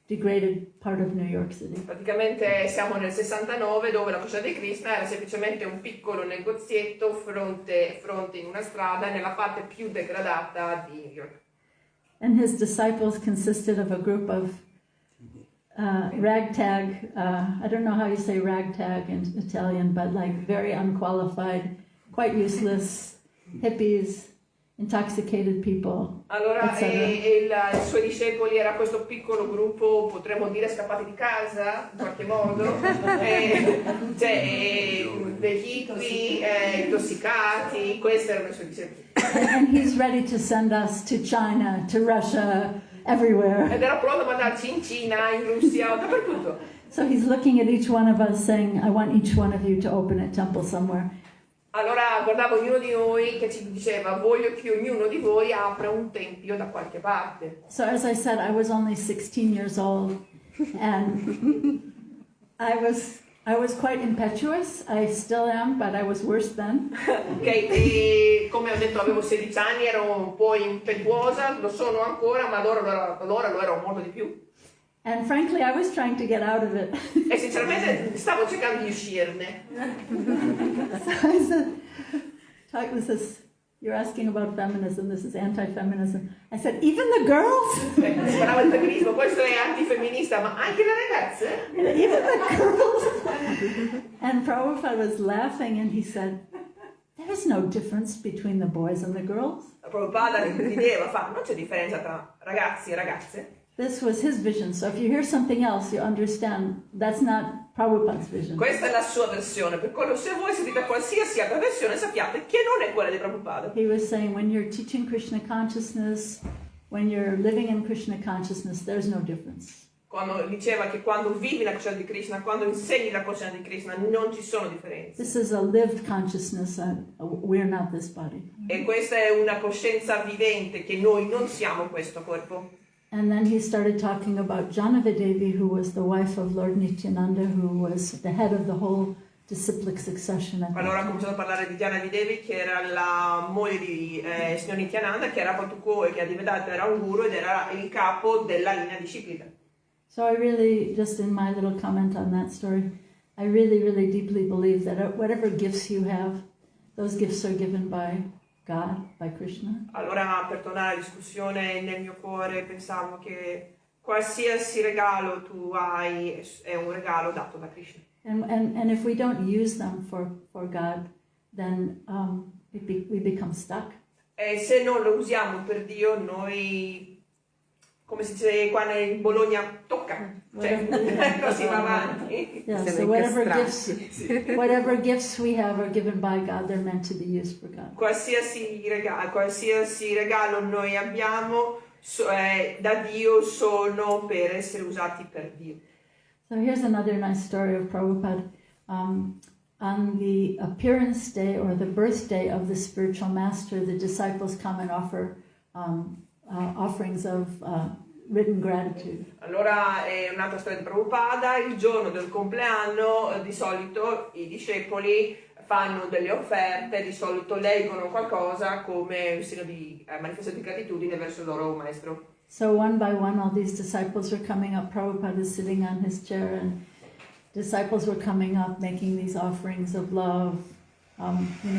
degraded part of New York City. Praticamente siamo nel 69 dove la coscienza di Krishna era semplicemente un piccolo negozietto fronte in una strada nella parte più degradata di New York. And his disciples consisted of a group of ragtag, I don't know how you say ragtag in Italian, but like very unqualified, quite useless hippies, intoxicated people, Allora etc. i suoi discepoli era questo piccolo gruppo, potremmo dire scappati di casa in qualche modo, degli hippie, intossicati, questi erano i suoi discepoli. And he's ready to send us to China, to Russia, everywhere. Ed era pronto a mandarci in Cina, in Russia, dappertutto. So he's looking at each one of us saying, I want each one of you to open a temple somewhere. Allora guardavo ognuno di noi che ci diceva, voglio che ognuno di voi apra un tempio da qualche parte. So as I said, I was only 16 years old and I was quite impetuous. I still am, but I was worse then. E come ho detto avevo 16 anni, ero un po' impetuosa, lo sono ancora, ma allora lo ero molto di più. And frankly, I was trying to get out of it. E sinceramente stavo cercando di uscirne. So I said, this is, you're asking about feminism, this is anti-feminism. I said, even the girls? Si parlava di femminismo, questo è antifemminista, ma anche le ragazze? Even the girls? And Prabhupada was laughing and he said, there is no difference between the boys and the girls. Prabhupada rideva, non c'è differenza tra ragazzi e ragazze. This was his vision. So if you hear something else, you understand that's not Prabhupada's vision. Questa è la sua versione, per quello se voi sentite qualsiasi altra versione sappiate che non è quella di Prabhupada. He was saying when you're teaching Krishna consciousness, when you're living in Krishna consciousness, there's no difference. Quando diceva che quando vivi la coscienza di Krishna, quando insegni la coscienza di Krishna, non ci sono differenze. This is a lived consciousness. We're not this body. E questa è una coscienza vivente, che noi non siamo questo corpo. And then he started talking about Devi, who was the wife of Lord Nityananda, who was the head of the whole disciplic succession. Allora ha cominciato a parlare di Devi, che era la moglie di signor Nityananda, che era che è diventato era un guru ed era il capo della linea disciplica. So I really, just in my little comment on that story, I really, really deeply believe that whatever gifts you have, those gifts are given by God, by Krishna. Allora, per tornare alla discussione, nel mio cuore pensavo che qualsiasi regalo tu hai è un regalo dato da Krishna. And if we don't use them for God, then we become stuck. E se non lo usiamo per Dio, noi, come si dice qua in Bologna, tocca. Cioè, non si va avanti. Yeah, so whatever gifts we have are given by God, they're meant to be used for God. Qualsiasi regalo noi abbiamo da Dio sono per essere usati per Dio. So here's another nice story of Prabhupada. On the appearance day or the birthday of the spiritual master, the disciples come and offer offerings of written gratitude. Allora è un'altra storia di Prabhupada, il giorno del compleanno di solito i discepoli fanno delle offerte, di solito leggono qualcosa come un segno di manifestazione di gratitudine verso il loro maestro. So one by one all these disciples were coming up, Prabhupada is sitting on his chair and disciples were coming up making these offerings of love,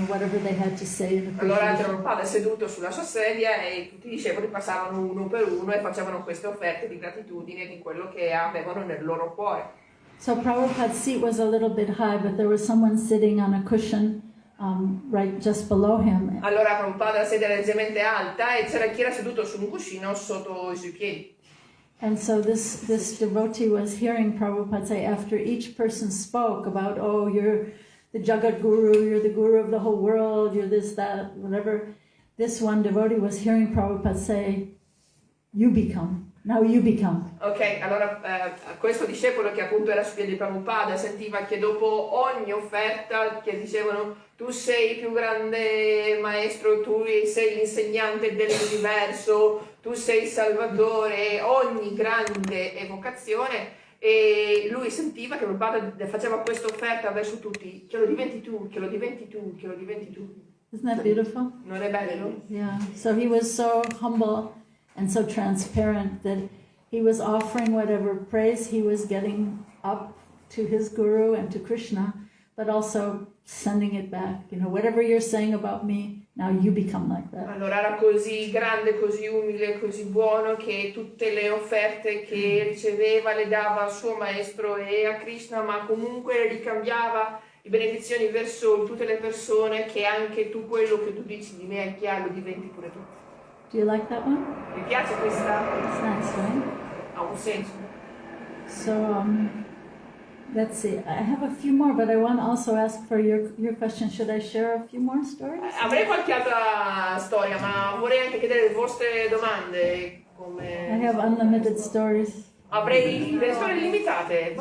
whatever they had to say in Allora appreciation. Prabhupada è seduto sulla sua sedia e tutti i discepoli passavano uno per uno e facevano queste offerte di gratitudine di quello che avevano nel loro cuore. So Prabhupada's seat was a little bit high, but there was someone sitting on a cushion right just below him. Allora Prabhupada la sedia era leggermente alta e c'era chi era seduto su un cuscino sotto i suoi piedi. And so this devotee was hearing Prabhupada say, after each person spoke about, oh, you're the Jagat Guru, you're the Guru of the whole world, you're this, that, whatever. This one devotee was hearing Prabhupada say, you become, now you become. Ok, allora questo discepolo che appunto era su piedi di Prabhupada sentiva che dopo ogni offerta che dicevano tu sei il più grande maestro, tu sei l'insegnante dell'universo, tu sei il salvatore, ogni grande evocazione, e lui sentiva che Prabhupada faceva questa offerta verso tutti, che lo diventi tu, che lo diventi tu, che lo diventi tu. Isn't that beautiful? Non è bello? Yeah. So he was so humble and so transparent that he was offering whatever praise he was getting up to his Guru and to Krishna, but also sending it back. Whatever you're saying about me, now you become like that. Allora era così grande, così umile, così buono che tutte le offerte che riceveva le dava al suo maestro e a Krishna, ma comunque ricambiava le benedizioni verso tutte le persone, che anche tu quello che tu dici di me lo diventi pure tu. Do you like that one? Mi piace questa? It's nice, right? Ha un senso. So let's see. I have a few more, but I want to also ask for your question. Should I share a few more stories? Avrei qualche altra storia, ma vorrei anche chiedere le vostre domande. I have unlimited stories. Avrei delle storie limitate.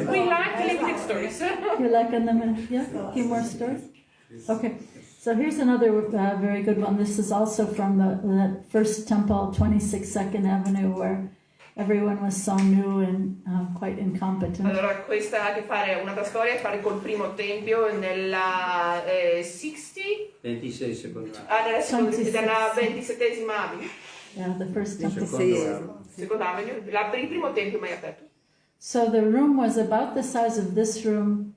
We like limited stories. You like unlimited? Yeah? A few more stories? Okay. So here's another very good one. This is also from that first temple, 22nd Avenue, where everyone was so new and quite incompetent. Allora, questa che fare un'altra storia, fare col primo tempio nella 26 secondi. nella 27esima Avenue. Yeah, the first temple. Seconda Avenue, il primo tempio mai aperto. So the room was about the size of this room,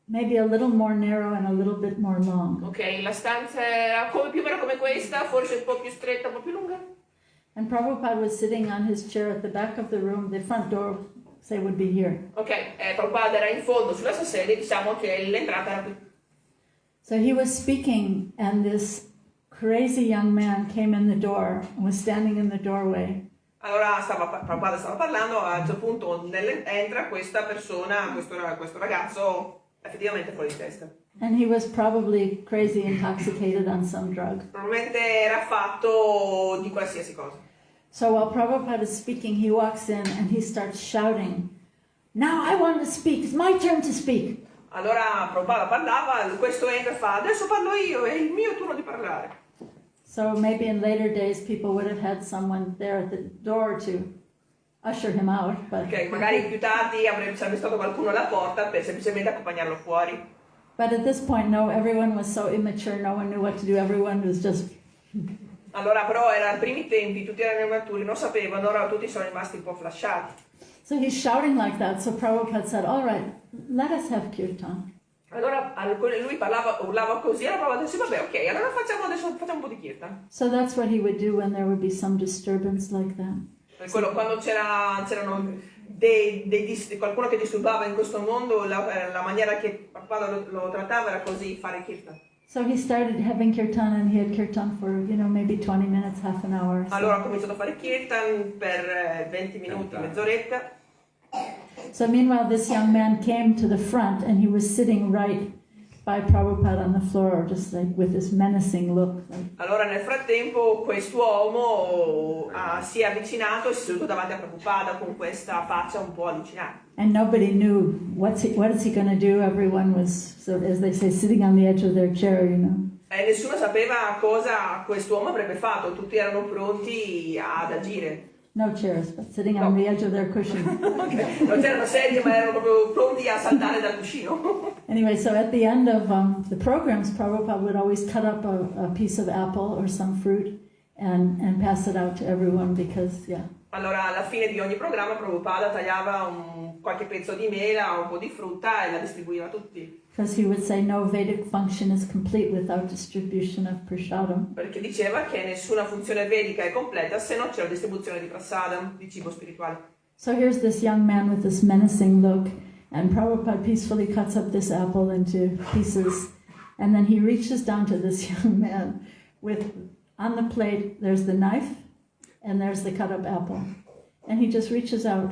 maybe a little more narrow and a little bit more long. Ok, la stanza era più o meno come questa, forse un po' più stretta, un po' più lunga. And Prabhupada was sitting on his chair at the back of the room. The front door, say, would be here. Ok, Prabhupada era in fondo sulla sua sedia, diciamo che l'entrata era qui. So he was speaking, and this crazy young man came in the door and was standing in the doorway. Allora Prabhupada stava parlando, a un certo punto entra questa persona, questo ragazzo effettivamente fuori di testa. And he was probably crazy, intoxicated on some drug. Probabilmente era fatto di qualsiasi cosa. So while Prabhupada is speaking, he walks in and he starts shouting, "Now I want to speak, it's my turn to speak." Allora Prabhupada parlava, questo entra e fa, adesso parlo io, è il mio turno di parlare. So maybe in later days people would have had someone there at the door to usher him out. But, Ok, magari più tardi sarebbe stato qualcuno alla porta per semplicemente accompagnarlo fuori. but at this point, no, everyone was so immature, no one knew what to do, everyone was just... Allora però erano i primi tempi, tutti erano immaturi, non sapevano, ora tutti sono rimasti un po' flasciati. So he's shouting like that, so Prabhupada said, all right, let us have kirtan. Allora lui urlava così, allora Prabhupada disse, vabbè, ok, allora facciamo un po' di kirtan. So that's what he would do when there would be some disturbance like that. Per quello, quando c'erano qualcuno che disturbava in questo mondo, la maniera che Prabhupada lo trattava era così, fare kirtan. So he started having kirtan, and he had kirtan for, maybe 20 minutes, half an hour. So. Allora ho cominciato a fare kirtan per 20 minuti, mezz'oretta. So meanwhile, this young man came to the front, and he was sitting right by Prabhupada on the floor, just like with this menacing look. Allora nel frattempo quest'uomo si è avvicinato e si è seduto davanti a Prabhupada con questa faccia un po' allucinante. And nobody knew what is he going to do. Everyone was, so as they say, sitting on the edge of their chair, E nessuno sapeva cosa quest'uomo avrebbe fatto, tutti erano pronti ad agire. No chairs, but sitting on the edge of their cushion. Okay. Non c'erano sedie, ma erano proprio pronti a saltare dal cuscino. Anyway, so at the end of the programs, Prabhupada would always cut up a piece of apple or some fruit and pass it out to everyone because, Allora alla fine di ogni programma Prabhupada tagliava qualche pezzo di mela, un po' di frutta e la distribuiva a tutti. Because he would say no Vedic function is complete without distribution of prasadam. Perché diceva che nessuna funzione vedica è completa se non c'è la distribuzione di prasadam, di cibo spirituale. So here's this young man with this menacing look, and Prabhupada peacefully cuts up this apple into pieces, and then he reaches down to this young man with, on the plate, there's the knife, and there's the cut up apple. And he just reaches out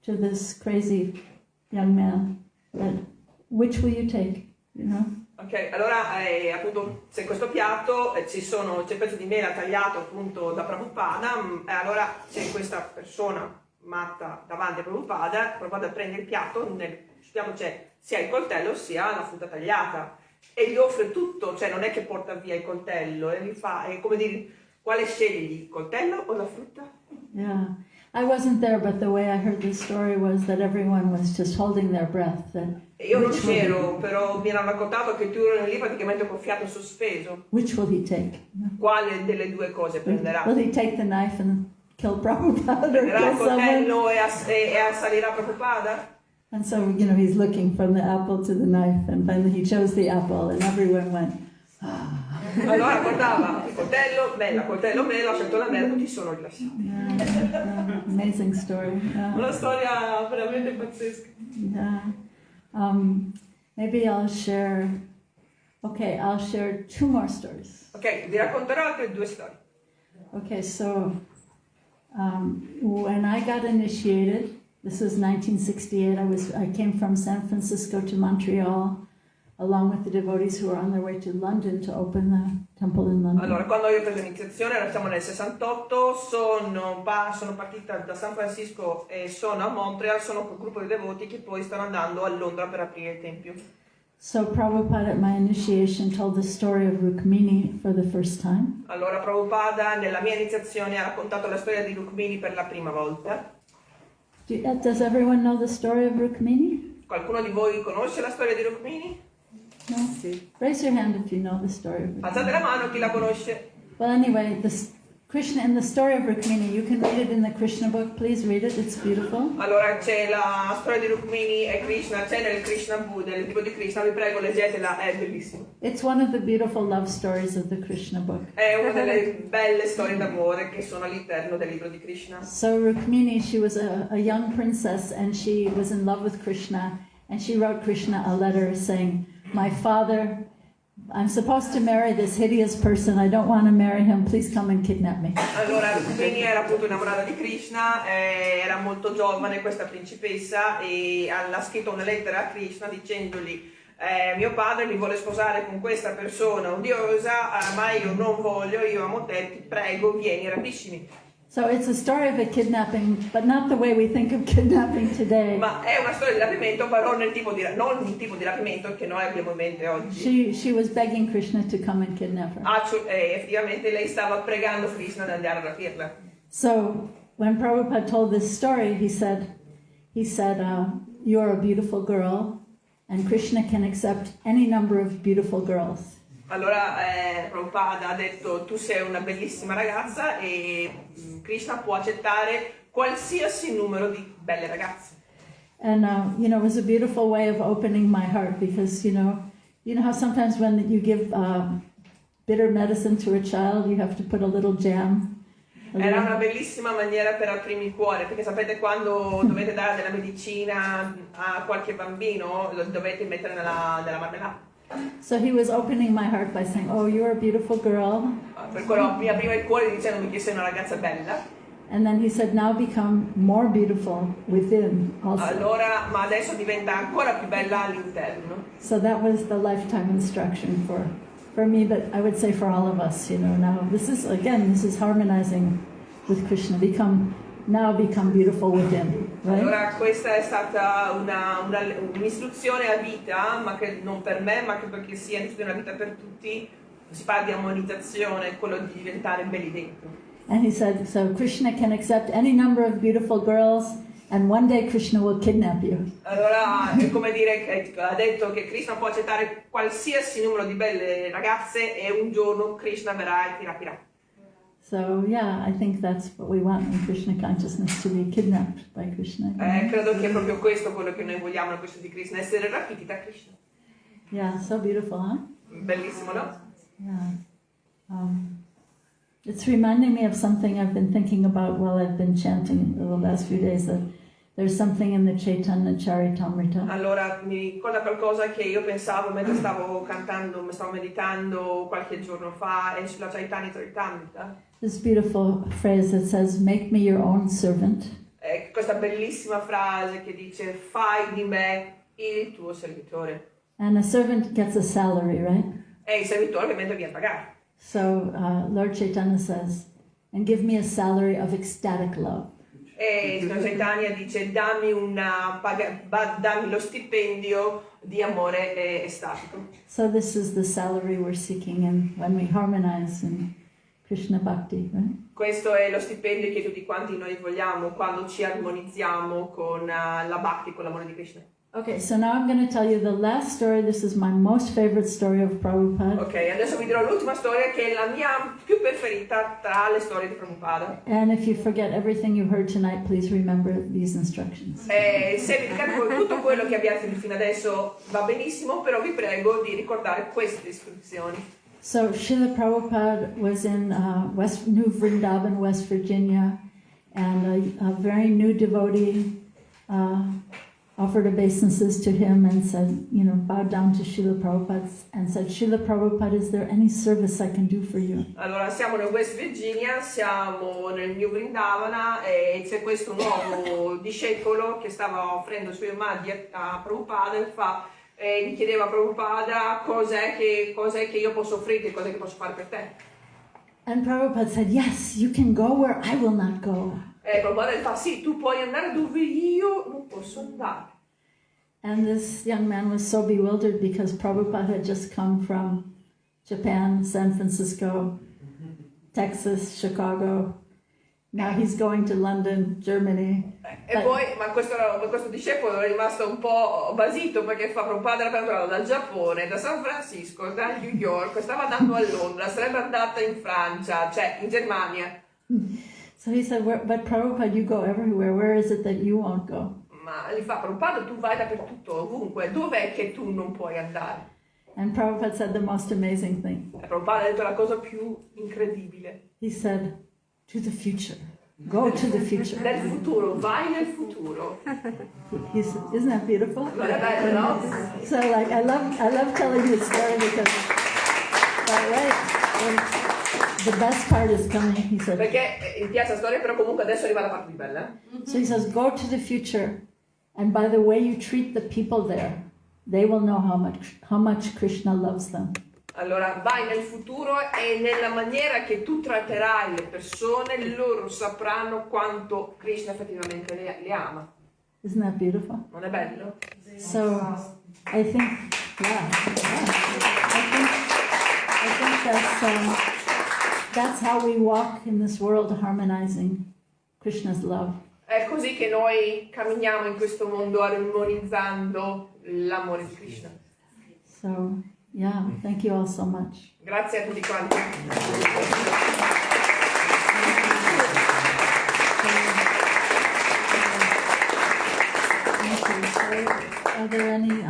to this crazy young man, and which will you take, you know? Ok, allora appunto se in questo piatto c'è il pezzo di mela tagliato appunto da Prabhupada, e allora c'è questa persona matta davanti a Prabhupada prende il piatto, sul piatto c'è sia il coltello sia la frutta tagliata e gli offre tutto, cioè non è che porta via il coltello e gli fa, è come dire, quale scegli, il coltello o la frutta? Yeah. I wasn't there, but the way I heard the story was that everyone was just holding their breath. Io non c'ero, però mi hanno raccontato che tu eri lì praticamente col fiato sospeso. Which will he take? Quale delle due cose prenderà? Will he take the knife and kill Prabhupada or Prenderà il kill someone? coltello e assalirà Prabhupada? And so, you know, he's looking from the apple to the knife, and finally he chose the apple, and everyone went, ah. Allora guardava il coltello, mela, ho scelto la mela, tutti sono rilassati. Yeah, amazing story. Yeah. Una storia veramente pazzesca. Yeah. Maybe I'll share two more stories. Ok, vi racconterò altre due storie. Okay, so when I got initiated, this was 1968, I came from San Francisco to Montreal, along with the devotees who were on their way to London to open the temple in London. Allora, quando io ho preso l'iniziazione, siamo nel 68, sono partita da San Francisco e sono a Montreal, sono col gruppo di devoti che poi stanno andando a Londra per aprire il tempio. So Prabhupada at my initiation told the story of Rukmini for the first time. Allora Prabhupada nella mia iniziazione ha raccontato la storia di Rukmini per la prima volta. Does everyone know the story of Rukmini? Qualcuno di voi conosce la storia di Rukmini? No? Raise your hand if you know the story of Rukmini. Alzate la mano chi la conosce. Well, anyway, Krishna, in the story of Rukmini, you can read it in the Krishna book. Please read it, it's beautiful. Allora c'è la storia di Rukmini e Krishna, c'è nel Krishna Buddha, nel libro di Krishna, vi prego leggetela, è bellissimo. It's one of the beautiful love stories of the Krishna book. È una delle belle storie d'amore che sono all'interno del libro di Krishna. So Rukmini, she was a young princess and she was in love with Krishna, and she wrote Krishna a letter saying, "My father, I'm supposed to marry this hideous person, I don't want to marry him, please come and kidnap me." Allora Rukmini era appunto innamorata di Krishna, era molto giovane questa principessa e ha scritto una lettera a Krishna dicendogli mio padre mi vuole sposare con questa persona odiosa, ma io non voglio, io amo te, ti prego vieni, rapiscimi. So it's a story of a kidnapping, but not the way we think of kidnapping today. Ma è una storia di rapimento, però non il tipo di rapimento che noi abbiamo in mente oggi. She was begging Krishna to come and kidnap her. Effettivamente lei stava pregando Krishna di andare a rapirla. So when Prabhupada told this story, he said, you're a beautiful girl, and Krishna can accept any number of beautiful girls. Allora Prabhupada ha detto tu sei una bellissima ragazza e Krishna può accettare qualsiasi numero di belle ragazze. And it was a beautiful way of opening my heart, because you know how sometimes when you give bitter medicine to a child, you have to put a little jam. Era una bellissima maniera per aprirmi il cuore, perché sapete quando dovete dare della medicina a qualche bambino, lo dovete mettere nella marmellata. So he was opening my heart by saying, "Oh, you're a beautiful girl." Per quello mi apriva il cuore dicendomi che sei una ragazza bella. And then he said, "Now become more beautiful within also." Allora, ma adesso diventa ancora più bella all'interno. So that was the lifetime instruction for me, but I would say for all of us, now this is harmonizing with Krishna. Become beautiful within, right? Allora questa è stata un'istruzione a vita, ma che non per me, ma che perché sia un'istruzione a vita per tutti. Si parla di armonizzazione, quello di diventare belli dentro. And he said, so Krishna can accept any number of beautiful girls, and one day Krishna will kidnap you. Allora è come dire che ha detto che Krishna può accettare qualsiasi numero di belle ragazze e un giorno Krishna verrà e ti rapirà. So yeah, I think that's what we want in Krishna consciousness, to be kidnapped by Krishna. Credo che è proprio questo quello che noi vogliamo nel questo di Krishna, essere rapiti da Krishna. Yeah, so beautiful, huh? Bellissimo, no? Yeah. It's reminding me of something I've been thinking about while I've been chanting the last few days, that there's something in the Chaitanya Charitamrita. Allora mi ricorda qualcosa che io pensavo mentre stavo cantando, mi stavo meditando qualche giorno fa, e sulla Chaitanya Charitamrita. This beautiful phrase that says, "Make me your own servant." Questa bellissima frase che dice: fai di me il tuo servitore. And a servant gets a salary, right? È il servitore che mentre viene pagato. So Lord Chaitanya says, "And give me a salary of ecstatic love." E il Signor Chaitanya dice: dammi lo stipendio di amore estatico. So this is the salary we're seeking in when we harmonize in Krishna Bhakti, right? Questo è lo stipendio che tutti quanti noi vogliamo quando ci armonizziamo con la Bhakti, con l'amore di Krishna. Okay, so now I'm going to tell you the last story. This is my most favorite story of Prabhupada. Ok, adesso vi dirò l'ultima storia che è la mia più preferita tra le storie di Prabhupada. And if you forget everything you heard tonight, please remember these instructions. Se vi ricordate tutto quello che abbiate fino adesso va benissimo, però vi prego di ricordare queste istruzioni. So Srila Prabhupada was in New Vrindavan, West Virginia, and a very new devotee offered obeisances to him and said, bowed down to Srila Prabhupada and said, "Srila Prabhupada, is there any service I can do for you?" Allora, siamo nel West Virginia, siamo nel New Vrindavana e c'è questo nuovo discepolo che stava offrendo i suoi omaggi a Prabhupada e gli chiedeva a Prabhupada cos'è che io posso offrirti, cos'è che posso fare per te. And Prabhupada said, "Yes, you can go where I will not go." E Prabhupada gli fa: sì, tu puoi andare dove io non posso andare. And this young man was so bewildered because Prabhupada had just come from Japan, San Francisco, Texas, Chicago. Now he's going to London, Germany. E poi, ma questo discepolo è rimasto un po' basito perché Prabhupada era tornato dal Giappone, da San Francisco, da New York, stava andando a Londra, sarebbe andata in Francia, cioè in Germania. So he said, "But Prabhupada, you go everywhere. Where is it that you won't go?" Ma gli fa: Prabhupada, tu vai dappertutto, ovunque, dov'è che tu non puoi andare? And Prabhupada said the most amazing thing. E Prabhupada ha detto la cosa più incredibile. He said, "To the future. Go to the future." Nel futuro, vai nel futuro. Isn't that beautiful? Non è bello, no? So like I love telling this story because the best part is coming. He said. Perché mi piace la storia, però comunque adesso arriva la parte più bella. So he says, "Go to the future, and by the way you treat the people there, they will know how much Krishna loves them." Allora, vai nel futuro e nella maniera che tu tratterai le persone, loro sapranno quanto Krishna effettivamente le ama. Isn't that beautiful? Non è bello? So I think that's how we walk in this world, harmonizing Krishna's love. È così che noi camminiamo in questo mondo armonizzando l'amore di Krishna. So, yeah, thank you all so much. Grazie a tutti quanti. Are there any,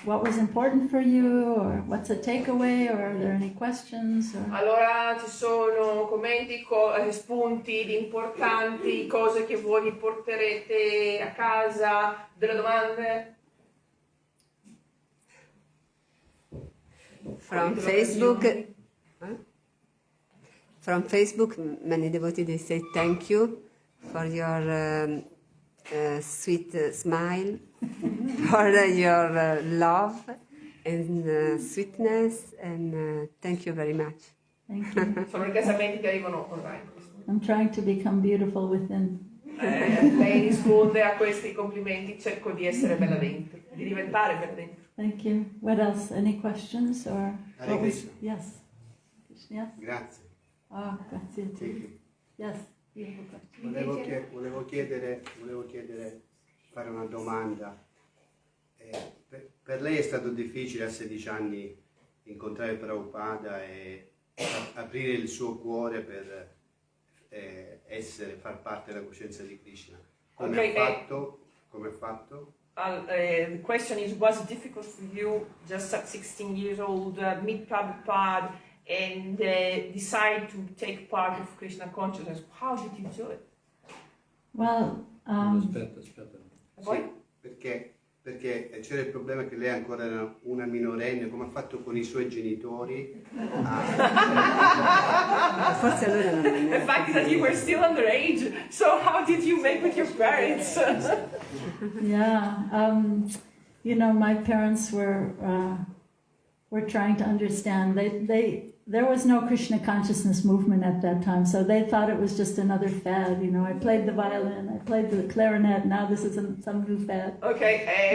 what was important for you, or what's a takeaway, or are there any questions? Or... Allora, ci sono commenti, spunti importanti, cose che voi vi porterete a casa, delle domande? From Facebook, many devotees they say thank you for your sweet smile, for your love and sweetness, and thank you very much. Thank you. Sono ringraziamenti che arrivano online. I'm trying to become beautiful within. Lei risponde a questi complimenti: cerco di essere bella dentro, di diventare bella dentro. Thank you. What else? Any questions or? Hare Krishna. Yes. Yes. Grazie. Ah, grazie. Thank you. Yes. Beautiful question. Volevo chiedere, fare una domanda. Per lei è stato difficile a 16 anni incontrare Prabhupada e aprire il suo cuore per far parte della coscienza di Krishna. Come Okay, ha fatto? Come ha fatto? The question is, was it difficult for you, just at 16 years old, meet Prabhupada and decide to take part of Krishna consciousness? How did you do it? Well, Aspetta. E poi? Perché c'era il problema che lei ancora era una minorenne, come ha fatto con i suoi genitori. Forse allora non è. The fact is that you were still underage, so how did you make with your parents? yeah, you know, my parents were trying to understand. There was no Krishna consciousness movement at that time, so they thought it was just another fad. You know, I played the violin, I played the clarinet, now this is some new fad. Ok,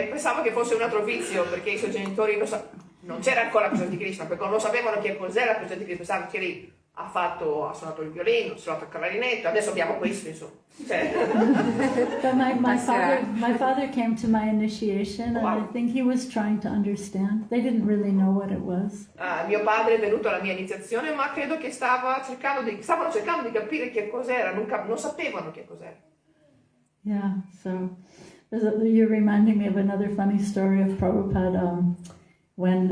pensavo che fosse un altro vizio, perché i suoi genitori non c'era ancora la coscienza di Krishna, perché non sapevano che cos'era la coscienza di Krishna, pensavano che lei ha suonato il violino, ha suonato il clarinetto, adesso abbiamo questo, insomma. Cioè. But my father came to my initiation, and I think he was trying to understand. They didn't really know what it was. Mio padre è venuto alla mia iniziazione, ma credo che stavano cercando di capire che cos'era, non sapevano che cos'era. Yeah, so you're reminding me of another funny story of Prabhupada. When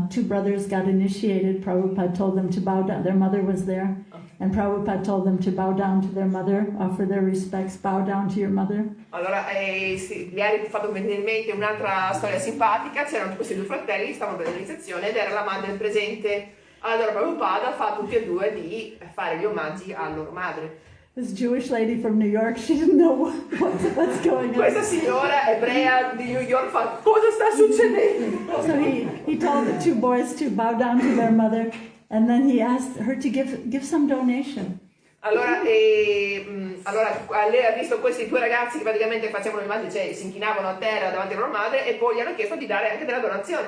two brothers got initiated, Prabhupada told them to bow down. Their mother was there, and Prabhupada told them to bow down to their mother, offer their respects, bow down to your mother. Allora, mi ha fatto venire in mente un'altra storia simpatica. C'erano questi due fratelli, stavano per l'iniziazione ed era la madre presente. Allora Prabhupada fa tutti e due di fare gli omaggi alla loro madre. This Jewish lady from New York, she didn't know what's going on. Questa signora ebrea di New York fa, cosa sta succedendo? So he told the two boys to bow down to their mother, and then he asked her to give some donation. Allora lei ha visto questi due ragazzi che praticamente facevano gli omaggi, cioè si inchinavano a terra davanti alla loro madre, e poi gli hanno chiesto di dare anche della donazione.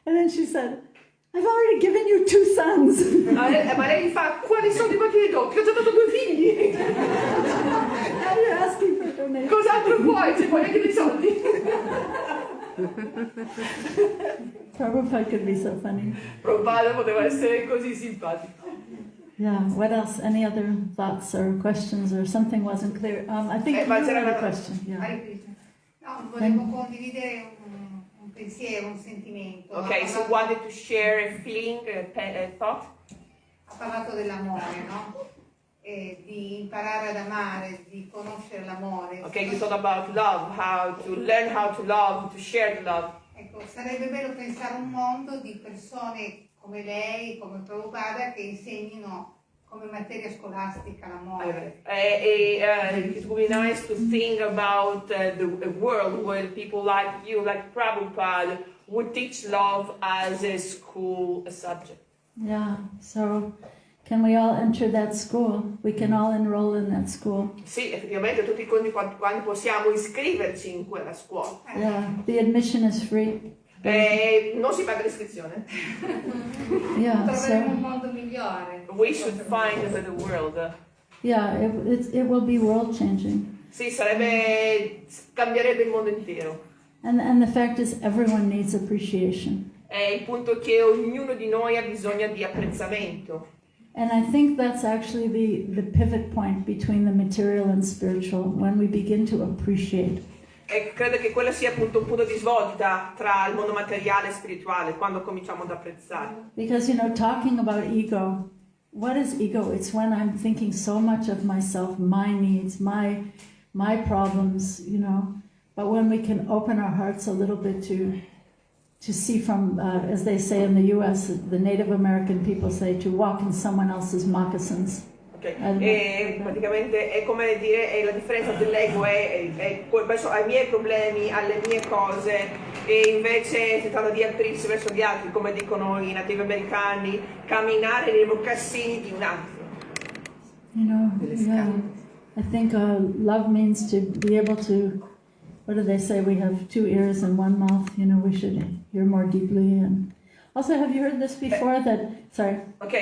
And then she said, I've already given you 2 sons. Ma lei fa, quali soldi vuoi che ti do? Ti ho già dato 2 figli. Now you're asking for donation. Cos'altro vuoi? Se vuoi anche dei soldi. Prabhupada could be so funny. Prabhupada poteva essere così simpatico. Yeah, what else? Any other thoughts or questions or something wasn't clear? I think you had a question. Yeah. No, volevo condividere un pensiero, un sentimento. Ok, so wanted to share a feeling, a thought. Ha parlato dell'amore, no? Di imparare ad amare, di conoscere l'amore. Ok, you thought about love, how to learn how to love, to share the love. Ecco, sarebbe bello pensare a un mondo di persone come lei, come Prabhupada, che insegnino come materia scolastica l'amore. It would be nice to think about a world where people like you, like Prabhupada, would teach love as a school subject. Yeah, so can we all enter that school? We can all enroll in that school. Sì, effettivamente tutti quanti possiamo iscriverci in quella scuola. Yeah, the admission is free. Non si paga l'iscrizione. Yeah, Troveremo un so mondo migliore. We should find a better world. yeah, it will be world changing. Sì, cambierebbe il mondo intero. And the fact is, everyone needs appreciation. Il punto è che ognuno di noi ha bisogno di apprezzamento. And I think that's actually the pivot point between the material and spiritual, when we begin to appreciate. E credo che quello sia appunto un punto di svolta tra il mondo materiale e spirituale, quando cominciamo ad apprezzare. Because, you know, talking about ego, what is ego? It's when I'm thinking so much of myself, my needs, my problems, you know. But when we can open our hearts a little bit to see from, as they say in the US, the Native American people say, to walk in someone else's moccasins. Okay. E praticamente è come dire, è la differenza dell'ego penso ai miei problemi, alle mie cose, e invece si tratta di aprirsi verso gli altri, come dicono i nativi americani, camminare nei mocassini di un altro. You know, yeah. I think love means to be able to, what do they say, we have 2 ears and 1 mouth, you know, we should hear more deeply. And also, have you heard this before sorry. Ok,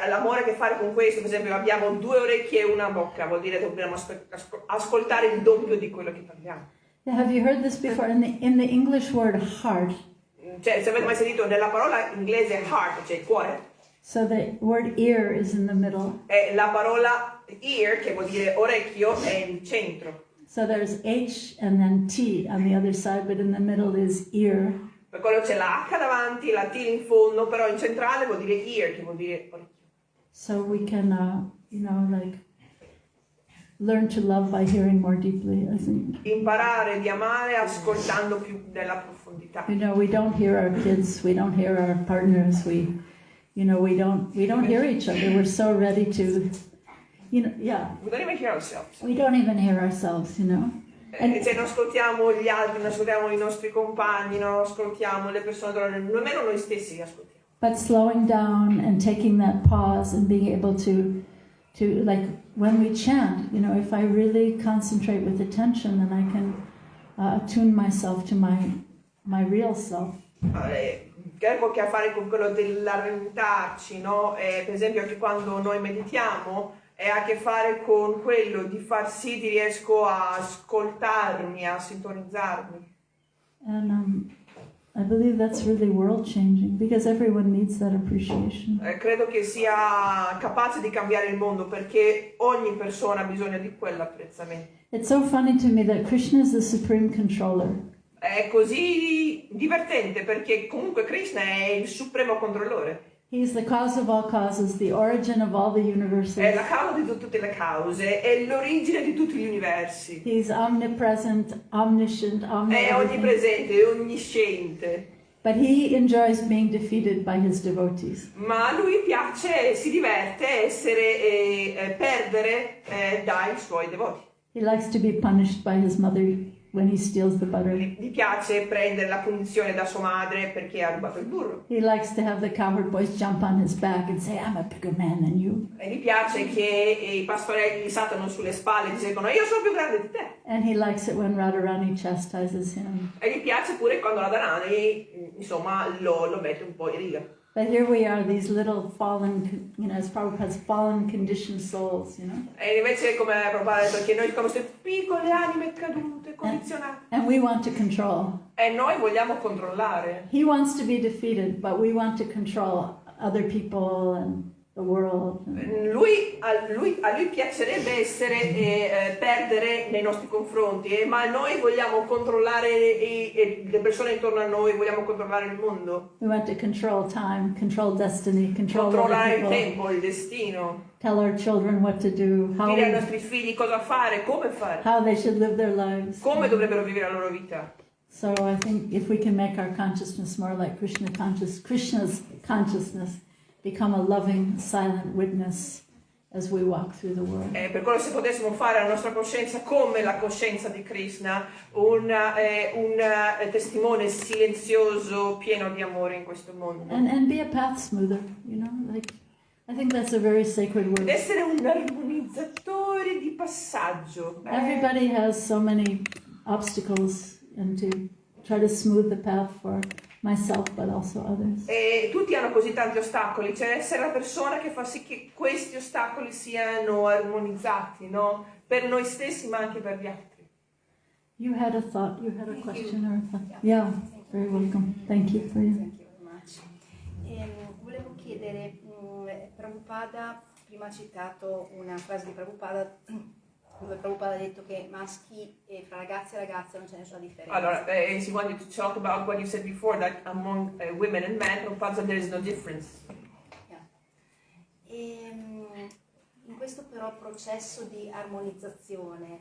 l'amore che fare con questo, per esempio, abbiamo 2 orecchie e 1 bocca, vuol dire che dobbiamo ascoltare il doppio di quello che parliamo. Yeah, have you heard this before? In the English word heart. Cioè, se avete mai sentito nella parola inglese heart, cioè il cuore, So the word ear is in the middle. la parola ear, che vuol dire orecchio, è il centro. So there's H and then T on the other side, but in the middle is ear. Per quello c'è la H davanti, la T in fondo, però in centrale vuol dire ear, che vuol dire orecchio. So we can, like learn to love by hearing more deeply, I think. Imparare di amare ascoltando più nella profondità. We don't hear our kids, we don't hear our partners, we don't hear each other. We're so ready to, yeah. We don't even hear ourselves. We don't even hear ourselves, Se non ascoltiamo gli altri, non ascoltiamo i nostri compagni, non ascoltiamo le persone, nemmeno noi stessi li ascoltiamo. But slowing down and taking that pause and being able to like when we chant, if I really concentrate with attention, then I can attune myself to my real self. Che ha a che fare con quello dell'arrendarci, no? Per esempio anche quando noi meditiamo ha a che fare con quello di far sì che riesco a ascoltarmi, a sintonizzarmi. And I believe that's really world changing because everyone needs that appreciation. Credo che sia capace di cambiare il mondo perché ogni persona ha bisogno di quell'apprezzamento. It's so funny to me that Krishna is the supreme controller. È così divertente perché comunque Krishna è il supremo controllore. He's the cause of all causes, the origin of all the universes. È la causa di tutte le cause, è l'origine di tutti gli universi. He's omnipresent, omniscient, È onnipresente, è onnisciente. But he enjoys being defeated by his devotees. Ma a lui piace, si diverte perdere dai suoi devoti. He likes to be punished by his mother when he steals the butter. Gli piace prendere la punizione da sua madre perché ha rubato il burro. He likes to have the cowherd boys jump on his back and say, I'm a bigger man than you. E gli piace che i pastorelli gli saltano sulle spalle e gli dicono io sono più grande di te. And he likes it when Radharani chastises him. E gli piace pure quando la Dharani, insomma, lo mette un po' in riga. But here we are, these little fallen, as Prabhupada's fallen conditioned souls, E invece, come Prabhupada ha detto, che noi siamo queste piccole anime cadute, condizionate. And we want to control. E noi vogliamo controllare. He wants to be defeated, but we want to control other people and the world. A lui piacerebbe perdere nei nostri confronti, ma noi vogliamo controllare le persone intorno a noi, vogliamo controllare il mondo. We want to control time, control destiny, Controllare il other people. tempo, il destino. Tell our children what to do, Dire ai nostri figli cosa fare, come fare, how they should live their lives. come dovrebbero vivere la loro vita. So I think if we can make our consciousness more like Krishna's consciousness, become a loving, silent witness as we walk through the world. Per quello se potessimo fare la nostra coscienza come la coscienza di Krishna, un testimone silenzioso, pieno di amore in questo mondo. And be a path smoother, like I think that's a very sacred word. Ed essere un armonizzatore di passaggio. Everybody has so many obstacles, and to try to smooth the path for myself but also others. E tutti hanno così tanti ostacoli, cioè essere la persona che fa sì che questi ostacoli siano armonizzati, no? Per noi stessi ma anche per gli altri. You had a thought, you had a question or a thought? Yeah, very welcome. Thank you for you. Thank you very much. Volevo chiedere, Prabhupada, prima ha citato una frase di Prabhupada dove Prabhupada ha detto che maschi e fra ragazzi e ragazze non c'è nessuna differenza. Allora, he wanted to talk about what you said before, that among women and men, Prabhupada said there is no difference. Yeah. In questo però processo di armonizzazione,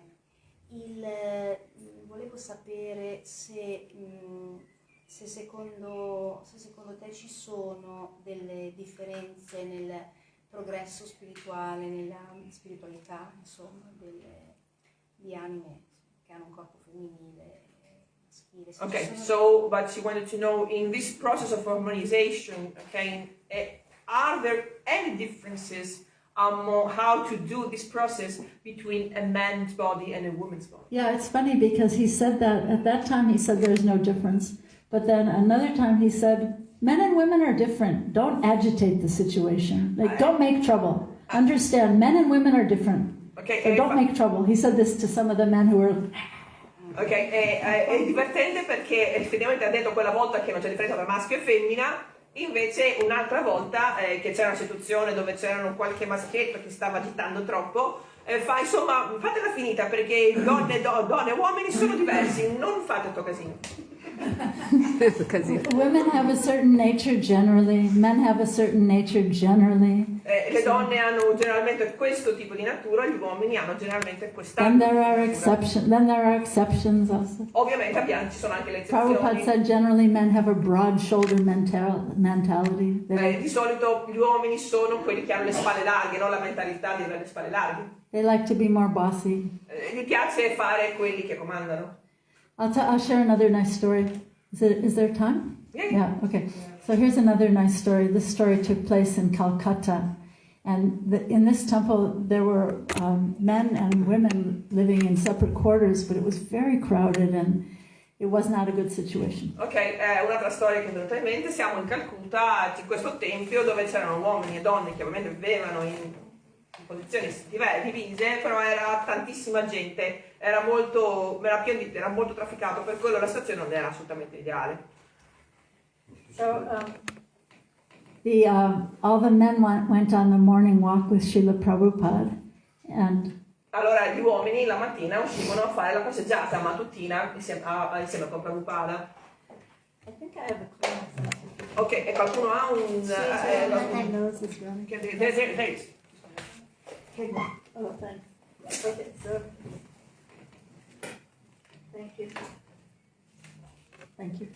volevo sapere se secondo te ci sono delle differenze nel progresso spirituale, nella spiritualità, insomma, di anime che hanno un corpo femminile, maschile. Okay, so, but she wanted to know, in this process of harmonization, okay, are there any differences how to do this process between a man's body and a woman's body? Yeah, it's funny because he said that, at that time he said there's no difference, but then another time he said, men and women are different. Don't agitate the situation. Like, don't make trouble. Understand, men and women are different. Okay, So don't make trouble. He said this to some of the men who were... Ok, è divertente perché effettivamente ha detto quella volta che non c'è differenza tra maschio e femmina, Invece un'altra volta che c'era una situazione dove c'era qualche maschietto che stava agitando troppo, fa insomma fatela finita perché donne e uomini sono diversi, non fate sto casino. Women have a certain nature generally, men have a certain nature generally. Le donne hanno generalmente questo tipo di natura, gli uomini hanno generalmente quest'altro. Then there are exceptions also. Ovviamente ci sono anche le Prabhupada eccezioni. said generally men have a broad shoulder mentality. Di solito gli uomini sono quelli che hanno le spalle larghe, non la mentalità di avere le spalle larghe. They like to be more bossy. Gli piace fare quelli che comandano. I'll share another nice story. Is there time? Yeah. Okay. So here's another nice story. This story took place in Calcutta. And in this temple, there were men and women living in separate quarters, but it was very crowded and it was not a good situation. Ok, un'altra storia che mi è venuta in mente, siamo in Calcutta, in questo tempio dove c'erano uomini e donne che ovviamente vivevano in posizioni divise, però era tantissima gente, era molto trafficato, per quello la situazione non era assolutamente ideale. So all the men went on the morning walk with Srila Prabhupada, and Allora gli uomini la mattina uscivano a fare la passeggiata mattutina insieme con Prabhupada. I think I have a clearance. Ok, e qualcuno ha un... My nose is running. there is. Oh, thanks. Okay, so thank you. Thank you.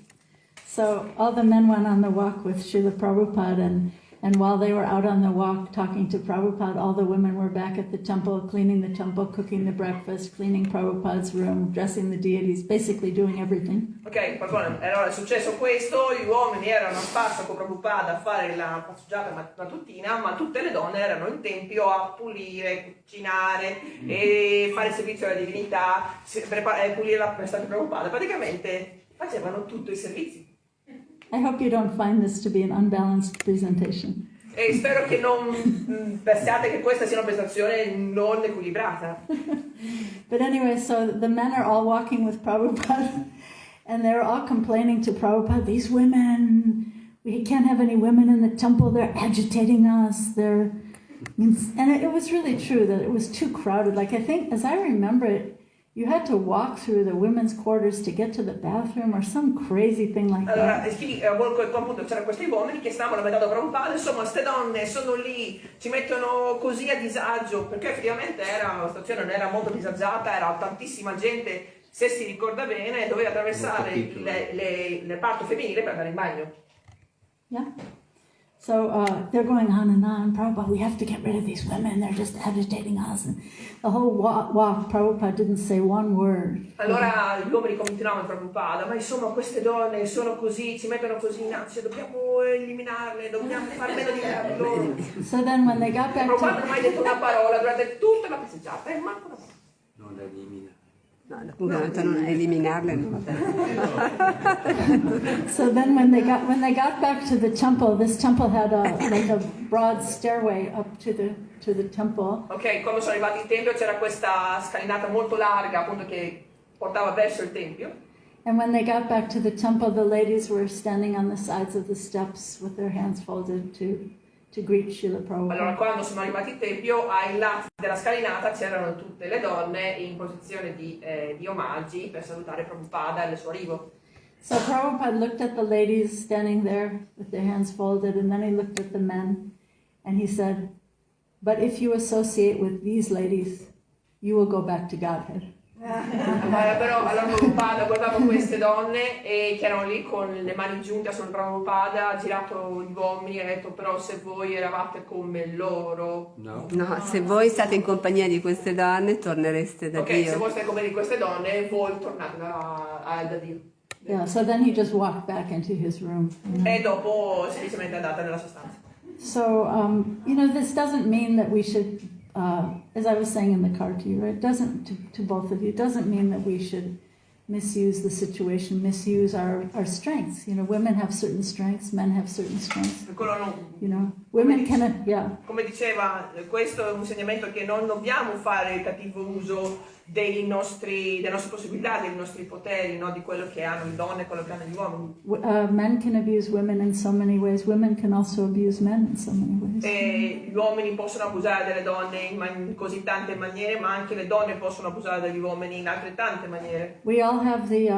So all the men went on the walk with Srila Prabhupada, and while they were out on the walk talking to Prabhupada, all the women were back at the temple, cleaning the temple, cooking the breakfast, cleaning Prabhupada's room, dressing the deities, basically doing everything. Ok, allora è successo questo, gli uomini erano a spasso con Prabhupada a fare la passeggiata mattutina, ma tutte le donne erano in tempio a pulire, cucinare e fare il servizio alla divinità, pulire la festa di Prabhupada. Praticamente facevano tutto i servizi. I hope you don't find this to be an unbalanced presentation. E spero che non pensiate che questa sia una presentazione non equilibrata. But anyway, so the men are all walking with Prabhupada, and they're all complaining to Prabhupada, these women, we can't have any women in the temple, they're agitating us, and it was really true that it was too crowded. Like I think, as I remember it, you had to walk through the women's quarters to get to the bathroom or some crazy thing like Allora, that. appunto c'erano questi uomini che stavano a metà da Prabhupada, insomma, queste donne sono lì, ci mettono così a disagio, perché effettivamente la situazione non era molto disagiata, era tantissima gente, se si ricorda bene, doveva attraversare il reparto femminile per andare in bagno. Yeah. So they're going on, Prabhupada, we have to get rid of these women, they're just agitating us. And the whole walk, Prabhupada didn't say one word. Allora gli uomini continuavano a Prabhupada, ma insomma queste donne sono così, ci mettono così in ansia, dobbiamo eliminarle, dobbiamo far meno di loro. So then when they got back Prabhupada non ha to... mai detto una parola durante tutta la passeggiata, manco una parola. Non la eliminare. No, appunto non eliminarle, no. So then when they got back to the temple, this temple had like a broad stairway up to the temple. Ok, quando sono arrivati in tempio c'era questa scalinata molto larga appunto che portava verso il tempio. And when they got back to the temple, the ladies were standing on the sides of the steps with their hands folded to greet Srila Prabhupada. Allora quando sono arrivati in tempio, ai lati della scalinata c'erano tutte le donne in posizione di omaggi per salutare Prabhupada e il suo arrivo. So Prabhupada looked at the ladies standing there with their hands folded, and then he looked at the men, and he said, "But if you associate with these ladies, you will go back to Godhead." Però allora Prabhupada guardava queste donne che erano lì con le mani giunte sul Prabhupada, ha girato gli uomini e ha detto però se voi eravate come loro. No. No, se voi state in compagnia di queste donne tornereste da Ok, Dio. se voi state come di queste donne, voi tornate da Dio. Yeah. So then he just walked back into his room. E dopo semplicemente è andata nella sua stanza. So this doesn't mean that we should. As I was saying in the car to you, right? It doesn't, to both of you, it doesn't mean that we should misuse the situation, misuse our strengths. Women have certain strengths, men have certain strengths. Women can, yeah. Come diceva, questo è un insegnamento che non dobbiamo fare cattivo uso delle nostre possibilità, dei nostri poteri, no? Di quello che hanno le donne e quello che hanno gli uomini. Men can abuse women in so many ways. Women can also abuse men in so many ways. E gli uomini possono abusare delle donne in così tante maniere, ma anche le donne possono abusare degli uomini in altrettante maniere. We all have the,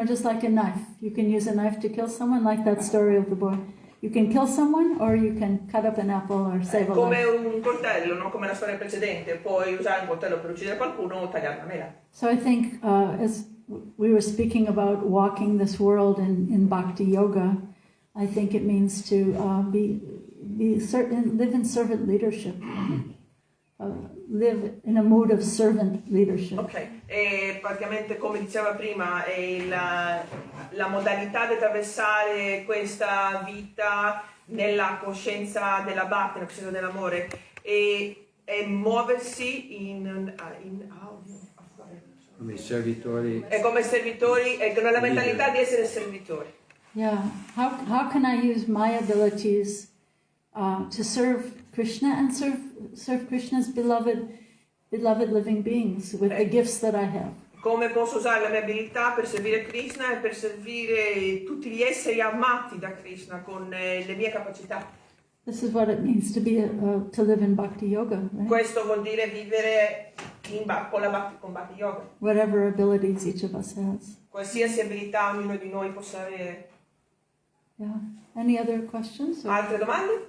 just like a knife. You can use a knife to kill someone, like that story of the boy. You can kill someone or you can cut up an apple or save a Come life. un coltello, no? Come la storia precedente, puoi usare un coltello per uccidere qualcuno o tagliare una mela. So I think as we were speaking about walking this world in Bhakti Yoga, I think it means to live in servant leadership. Live in a mood of servant leadership. Ok, e praticamente come diceva prima, la modalità di attraversare questa vita nella coscienza della Bhakti, nella coscienza dell'amore, e muoversi Come servitori. e come servitori, e con la mentalità di essere servitori. Yeah. How can I use my abilities to serve Krishna and serve Krishna's beloved living beings with the gifts that I have? Come posso usare la mia abilità per servire Krishna e per servire tutti gli esseri amati da Krishna con le mie capacità. This is what it means to live in Bhakti Yoga, right? Questo vuol dire vivere con Bhakti Yoga. Whatever abilities each of us has. Qualsiasi abilità ognuno di noi possa avere. Yeah. Any other questions? Altre domande?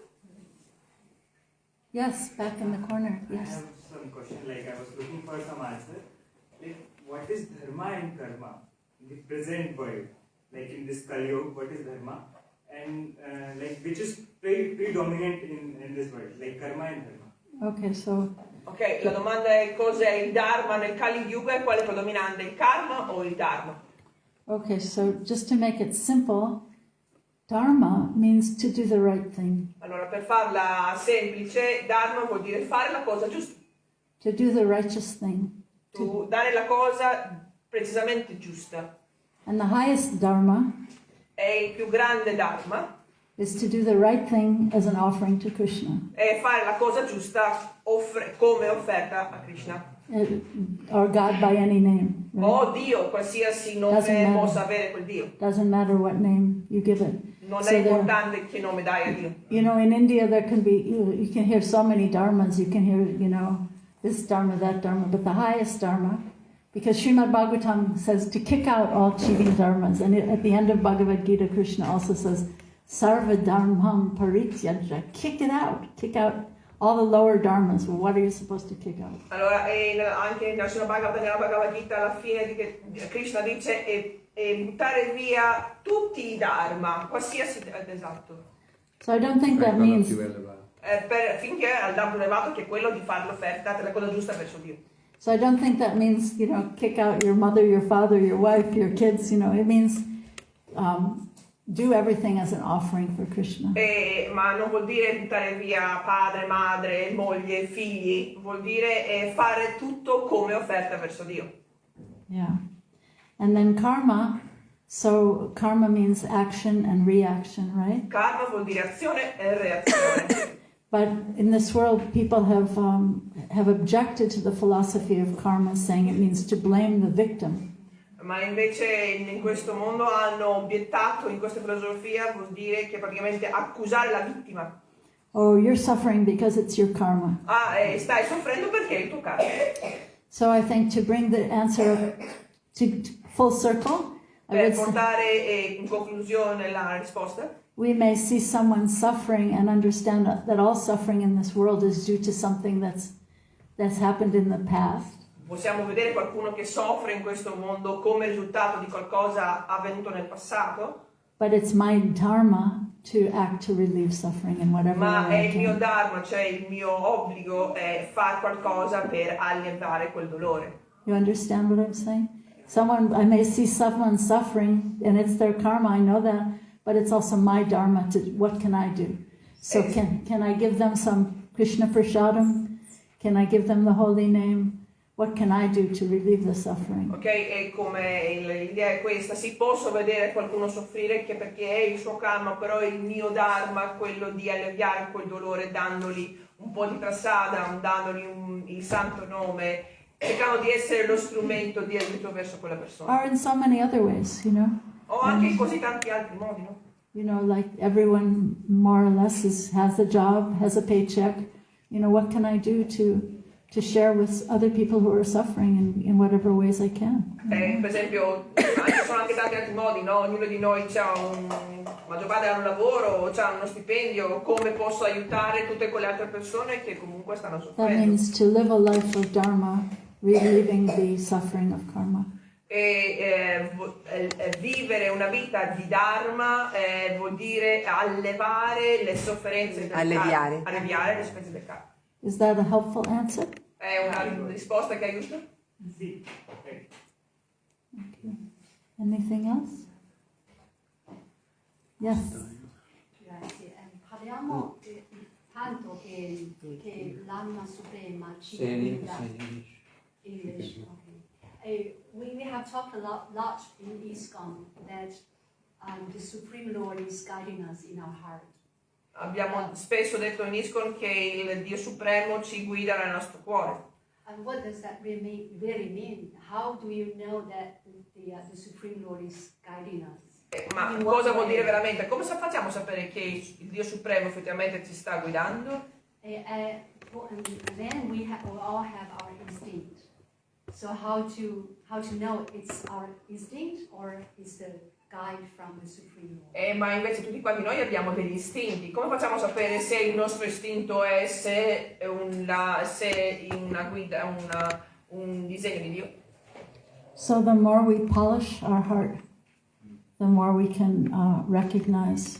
Yes, back in the corner. I Yes. have some question, like I was looking for some answer. Like, what is dharma and karma in the present world? Like in this Kali Yuga, what is dharma? And like which is predominant in this world, like karma and dharma? Okay, so Ok, la domanda è cos'è il Dharma nel Kali Yuga e quale è predominante, il Karma o il Dharma? just to make it simple, Dharma means to do the right thing, Allora, per farla semplice, Dharma vuol dire fare la cosa giusta, to do the righteous thing. dare la cosa precisamente giusta. And the highest Dharma E il più grande Dharma is to do the right thing as an offering to Krishna, è fare la cosa giusta come offerta a Krishna. or God by any name. Right? O Dio, qualsiasi nome Doesn't matter. possa avere quel Dio. Doesn't matter what name you give it. Non So è there- importante che nome dai a Dio. in India there can be, you can hear so many dharmas, you can hear, this dharma, that dharma, but the highest dharma, because Srimad Bhagavatam says to kick out all cheating dharmas, and at the end of Bhagavad Gita, Krishna also says, Sarva dharmam parityaja, kick out all the lower dharmas. Well, what are you supposed to kick out? Allora, anche nella Bhagavad Gita, alla fine Krishna dice e buttare via tutti i dharma, qualsiasi, esatto, So I don't think that Quello means, più elevato. finché al dharma elevato, che è quello di fare l'offerta, la cosa giusta verso Dio. so I don't think that means, kick out your mother, your father, your wife, your kids, it means do everything as an offering for Krishna. Ma non vuol dire buttare via padre, madre, moglie, figli, vuol dire fare tutto come offerta verso Dio. Yeah. And then karma, so karma means action and reaction, right? Karma vuol dire azione e reazione. But in this world, people have objected to the philosophy of karma, saying it means to blame the victim. Ma invece in questo mondo hanno obiettato, in questa filosofia vuol dire che praticamente accusare la vittima. Oh, you're suffering because it's your karma. Stai soffrendo perché è il tuo karma. So I think to bring the answer to full circle, I Per would say, portare in conclusione la risposta, we may see someone suffering and understand that all suffering in this world is due to something that's happened in the past. possiamo vedere qualcuno che soffre in questo mondo come risultato di qualcosa avvenuto nel passato, But it's my dharma to act to relieve suffering in whatever ma è way I il mio can. dharma, cioè il mio obbligo è fare qualcosa per alleviare quel dolore. You understand what I'm saying? I may see someone suffering and it's their karma, I know that, but it's also my dharma to, what can I do? So can I give them some Krishna Prasadam? Can I give them the holy name? What can I do to relieve the suffering? Ok, e come l'idea è questa, sì, posso vedere qualcuno soffrire che perché è il suo karma, però è il mio dharma quello di alleviare quel dolore dandogli un po' di prasadam, dandogli il santo nome cercando di essere lo strumento di aiuto verso quella persona. Or in so many other ways, you know. O anche in così tanti altri modi, no? You know, like everyone more or less has a job, has a paycheck. You know, what can I do to share with other people who are suffering in whatever ways I can? Per esempio, ci sono anche tanti altri modi, no? Ognuno di noi ha maggior parte ha un lavoro, ha uno stipendio, come posso aiutare tutte quelle altre persone che comunque stanno That soffrendo. means to live a life of Dharma, relieving the suffering of karma. Vivere una vita di Dharma vuol dire allevare le sofferenze del Alleviare. karma. Alleviare le sofferenze del karma. Is that a helpful answer? È una risposta che aiuta? Sì. Okay. Okay. Anything else? Yes. Grazie. Parliamo tanto che l'anima suprema ci guida. English. Okay. We have talked a lot in ISKCON that the Supreme Lord is guiding us in our heart. Abbiamo spesso detto in ISKCON che il Dio Supremo ci guida nel nostro cuore. And what does that really mean? How do you know that the Supreme Lord is guiding us? Ma cosa vuol dire veramente? Come facciamo a sapere che il Dio Supremo effettivamente ci sta guidando? Then we all have our instinct. So how to know it's our instinct or is the guide from the Supreme Lord? Ma invece tutti quanti noi abbiamo degli istinti. Come facciamo a sapere se il nostro istinto è se una guida, un disegno di Dio? So the more we polish our heart, the more we can recognize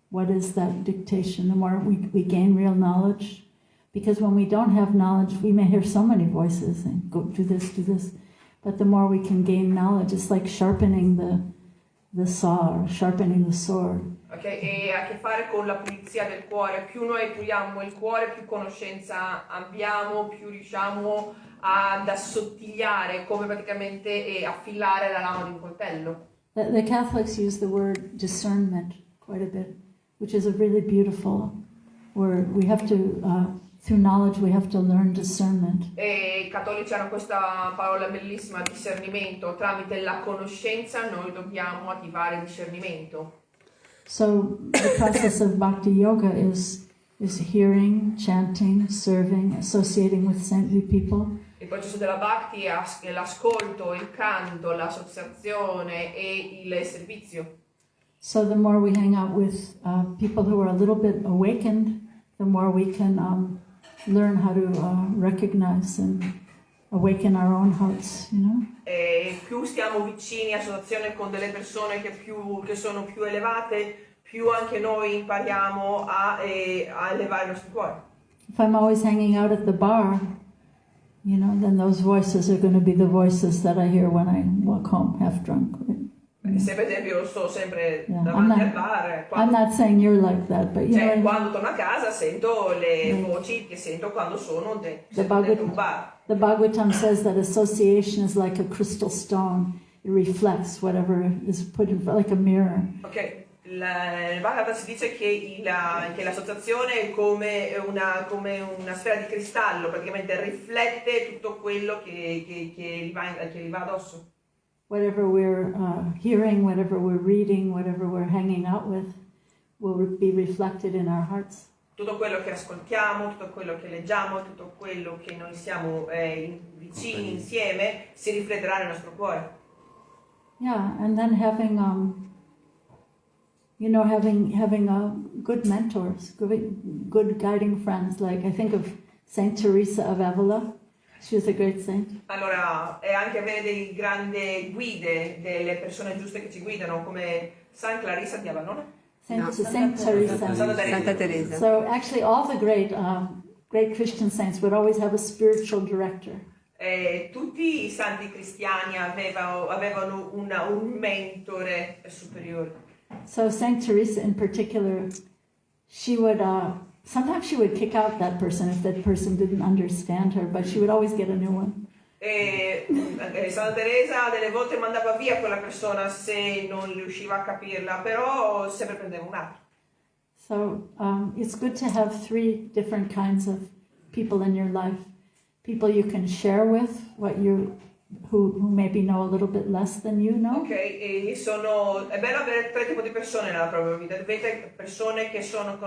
what is that dictation, the more we gain real knowledge. Because when we don't have knowledge, we may hear so many voices and go do this. But the more we can gain knowledge, it's like sharpening the saw or sharpening the sword. Ok, e ha a che fare con la pulizia del cuore. Più noi puliamo il cuore, più conoscenza abbiamo, più riusciamo ad assottigliare, come praticamente affilare la lama di un coltello. The Catholics use the word discernment quite a bit, which is a really beautiful word. We have to, through knowledge, we have to learn discernment. E i cattolici hanno questa parola bellissima, discernimento. Tramite la conoscenza noi dobbiamo attivare il discernimento. So the process of bhakti yoga is hearing, chanting, serving, associating with saintly people. Il processo della bhakti è l'ascolto, il canto, l'associazione e il servizio. So the more we hang out with people who are a little bit awakened, the more we can learn how to recognize and awaken our own hearts, you know? E più stiamo vicini, associazione con delle persone che sono più elevate, più anche noi impariamo a elevare il nostro cuore. If I'm always hanging out at the bar, you know, then those voices are going to be the voices that I hear when I walk home half drunk. Right? Se per esempio sto sempre Yeah, davanti al bar, I'm not saying you're like that, but you know, quando torno a casa sento le voci che sento quando sono dentro un bar. the Bhagavatam says that association is like a crystal stone. It reflects whatever is put in front, like a mirror. Ok, nel Bhagavatam si dice che l'associazione è come una sfera di cristallo, praticamente riflette tutto quello che gli va addosso. Whatever we're hearing, whatever we're reading, whatever we're hanging out with, will be reflected in our hearts. Tutto quello che ascoltiamo, tutto quello che leggiamo, tutto quello che noi siamo vicini insieme si rifletterà nel nostro cuore. Yeah, and then having good mentors, good guiding friends. Like I think of Saint Teresa of Avila. She was a great saint. Allora, e anche avere delle grandi guide, delle persone giuste che ci guidano, come San Clarissa di Avallona. Saint Teresa. Santa Teresa. So actually, all the great Christian saints would always have a spiritual director. Tutti i santi cristiani avevano un mentore superiore. So Saint Teresa, in particular, she would. Sometimes she would kick out that person if that person didn't understand her, but she would always get a new one. Santa Teresa delle volte mandava via quella persona se non riusciva a capirla, però sempre prendeva un altro. So it's good to have three different kinds of people in your life. people you can share with, who maybe know a little bit less than you know. Ok, è bello avere tre tipi di persone nella propria vita. Avete persone che sanno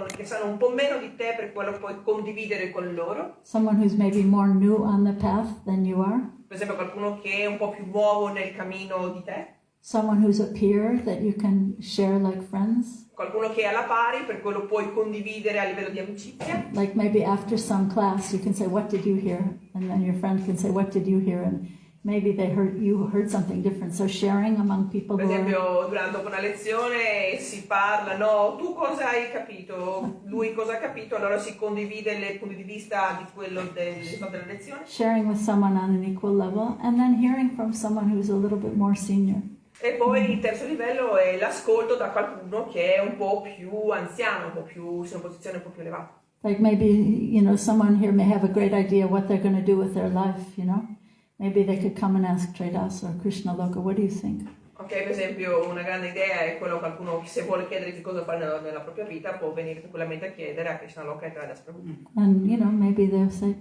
un po' meno di te per quello puoi condividere con loro. Someone who's maybe more new on the path than you are. Per esempio qualcuno che è un po' più nuovo nel cammino di te. Someone who's a peer that you can share like friends. Qualcuno che è alla pari, per quello puoi condividere a livello di amicizia. Like maybe after some class you can say, what did you hear? And then your friend can say, what did you hear? And maybe you heard something different. So sharing among people Per who esempio, dopo una lezione si parla, no, tu cosa hai capito? Lui cosa ha capito? Allora si condivide i punti di vista di quello della lezione. sharing with someone on an equal level, and then hearing from someone who's a little bit more senior. E poi il terzo livello è l'ascolto da qualcuno che è un po' più anziano, un po' più, in una posizione un po' più elevata. Like maybe, someone here may have a great idea what they're going to do with their life, Maybe they could come and ask Tredas or Krishna Loka, what do you think? Ok, per esempio una grande idea è quello qualcuno che se vuole chiedere che cosa fare nella propria vita può venire tranquillamente a chiedere a Krishna Loka e Tredas Prabhu. And, maybe they'll say,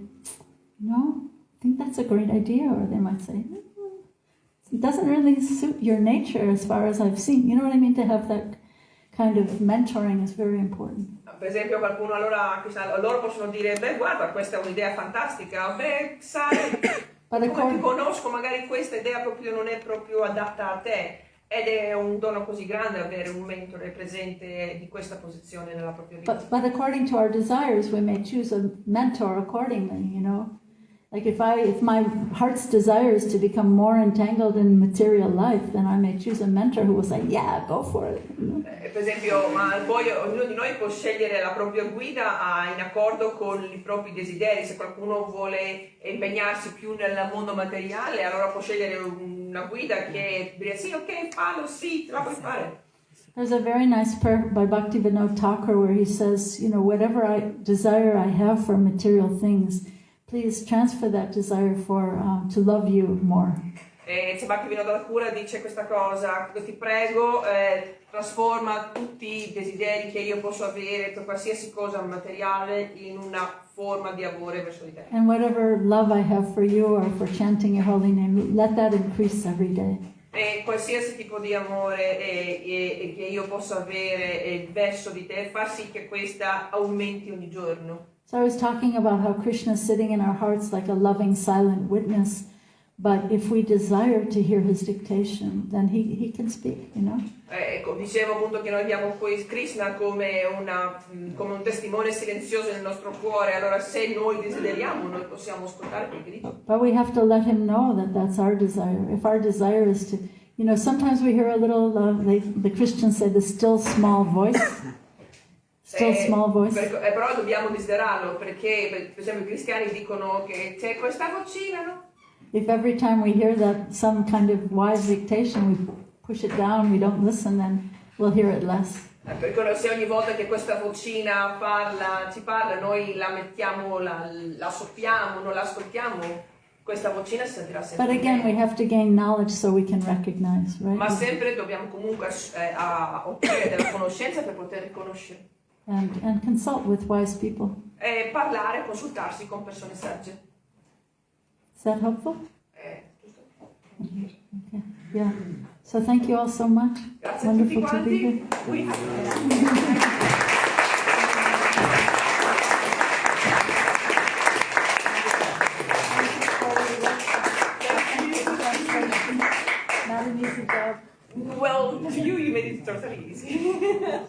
no, I think that's a great idea. Or they might say, it doesn't really suit your nature as far as I've seen. You know what I mean? To have that kind of mentoring is very important. Per esempio qualcuno loro possono dire, beh guarda, questa è un'idea fantastica, beh sai, come ti conosco, magari questa idea proprio non è proprio adatta a te. Ed è un dono così grande avere un mentore presente di questa posizione nella propria vita. But according to our desires, we may choose a mentor accordingly, Like if my heart's desire is to become more entangled in material life, then I may choose a mentor who will say, yeah, go for it. Per esempio, ma poi ognuno di noi può scegliere la propria guida in accordo con i propri desideri. Se qualcuno vuole impegnarsi più nel mondo materiale, allora può scegliere una guida che dice sì, ok, fallo, sì, ce la puoi fare. There's a very nice prayer by Bhaktivinoda Thakur where he says, whatever desire I have for material things, please transfer that desire to love you more. E c'è Bhaktivinoda Thakur dice questa cosa, ti prego, trasforma tutti i desideri che io posso avere per qualsiasi cosa materiale in una forma di amore verso di te. And whatever love I have for you or for chanting your holy name, let that increase every day. E qualsiasi tipo di amore che io possa avere verso di te, fa sì che questa aumenti ogni giorno. So I was talking about how Krishna is sitting in our hearts like a loving silent witness, but if we desire to hear his dictation, then he can speak, Ecco, dicevo appunto che noi abbiamo qui Krishna come un testimone silenzioso nel nostro cuore, allora se noi desideriamo noi possiamo ascoltare quel che dice. But we have to let him know that that's our desire. If our desire is to, sometimes we hear a little, the Christians say, the still small voice. Still small voice. Però dobbiamo desiderarlo perché, per esempio, i cristiani dicono che c'è questa vocina, no? If every time we hear that some kind of wise dictation, we push it down, we don't listen, then we'll hear it less. Perché se ogni volta che questa vocina ci parla, noi la mettiamo, la soffiamo, non la ascoltiamo, questa vocina si sentirà sempre. But again, we have to gain knowledge so we can recognize, right? Ma sempre dobbiamo comunque ottenere della conoscenza per poter riconoscere. And consult with wise people. E parlare, consultarsi con persone sagge. Is that helpful? Giusto. Okay. Yeah. So thank you all so much. Grazie Wonderful a tutti to be here. Not an easy job. Well, to you made it totally easy.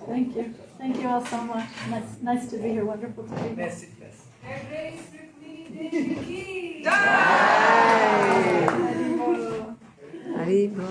Thank you. Thank you all so much. Nice to be here. Wonderful to be here. Merci, merci. Arrivo.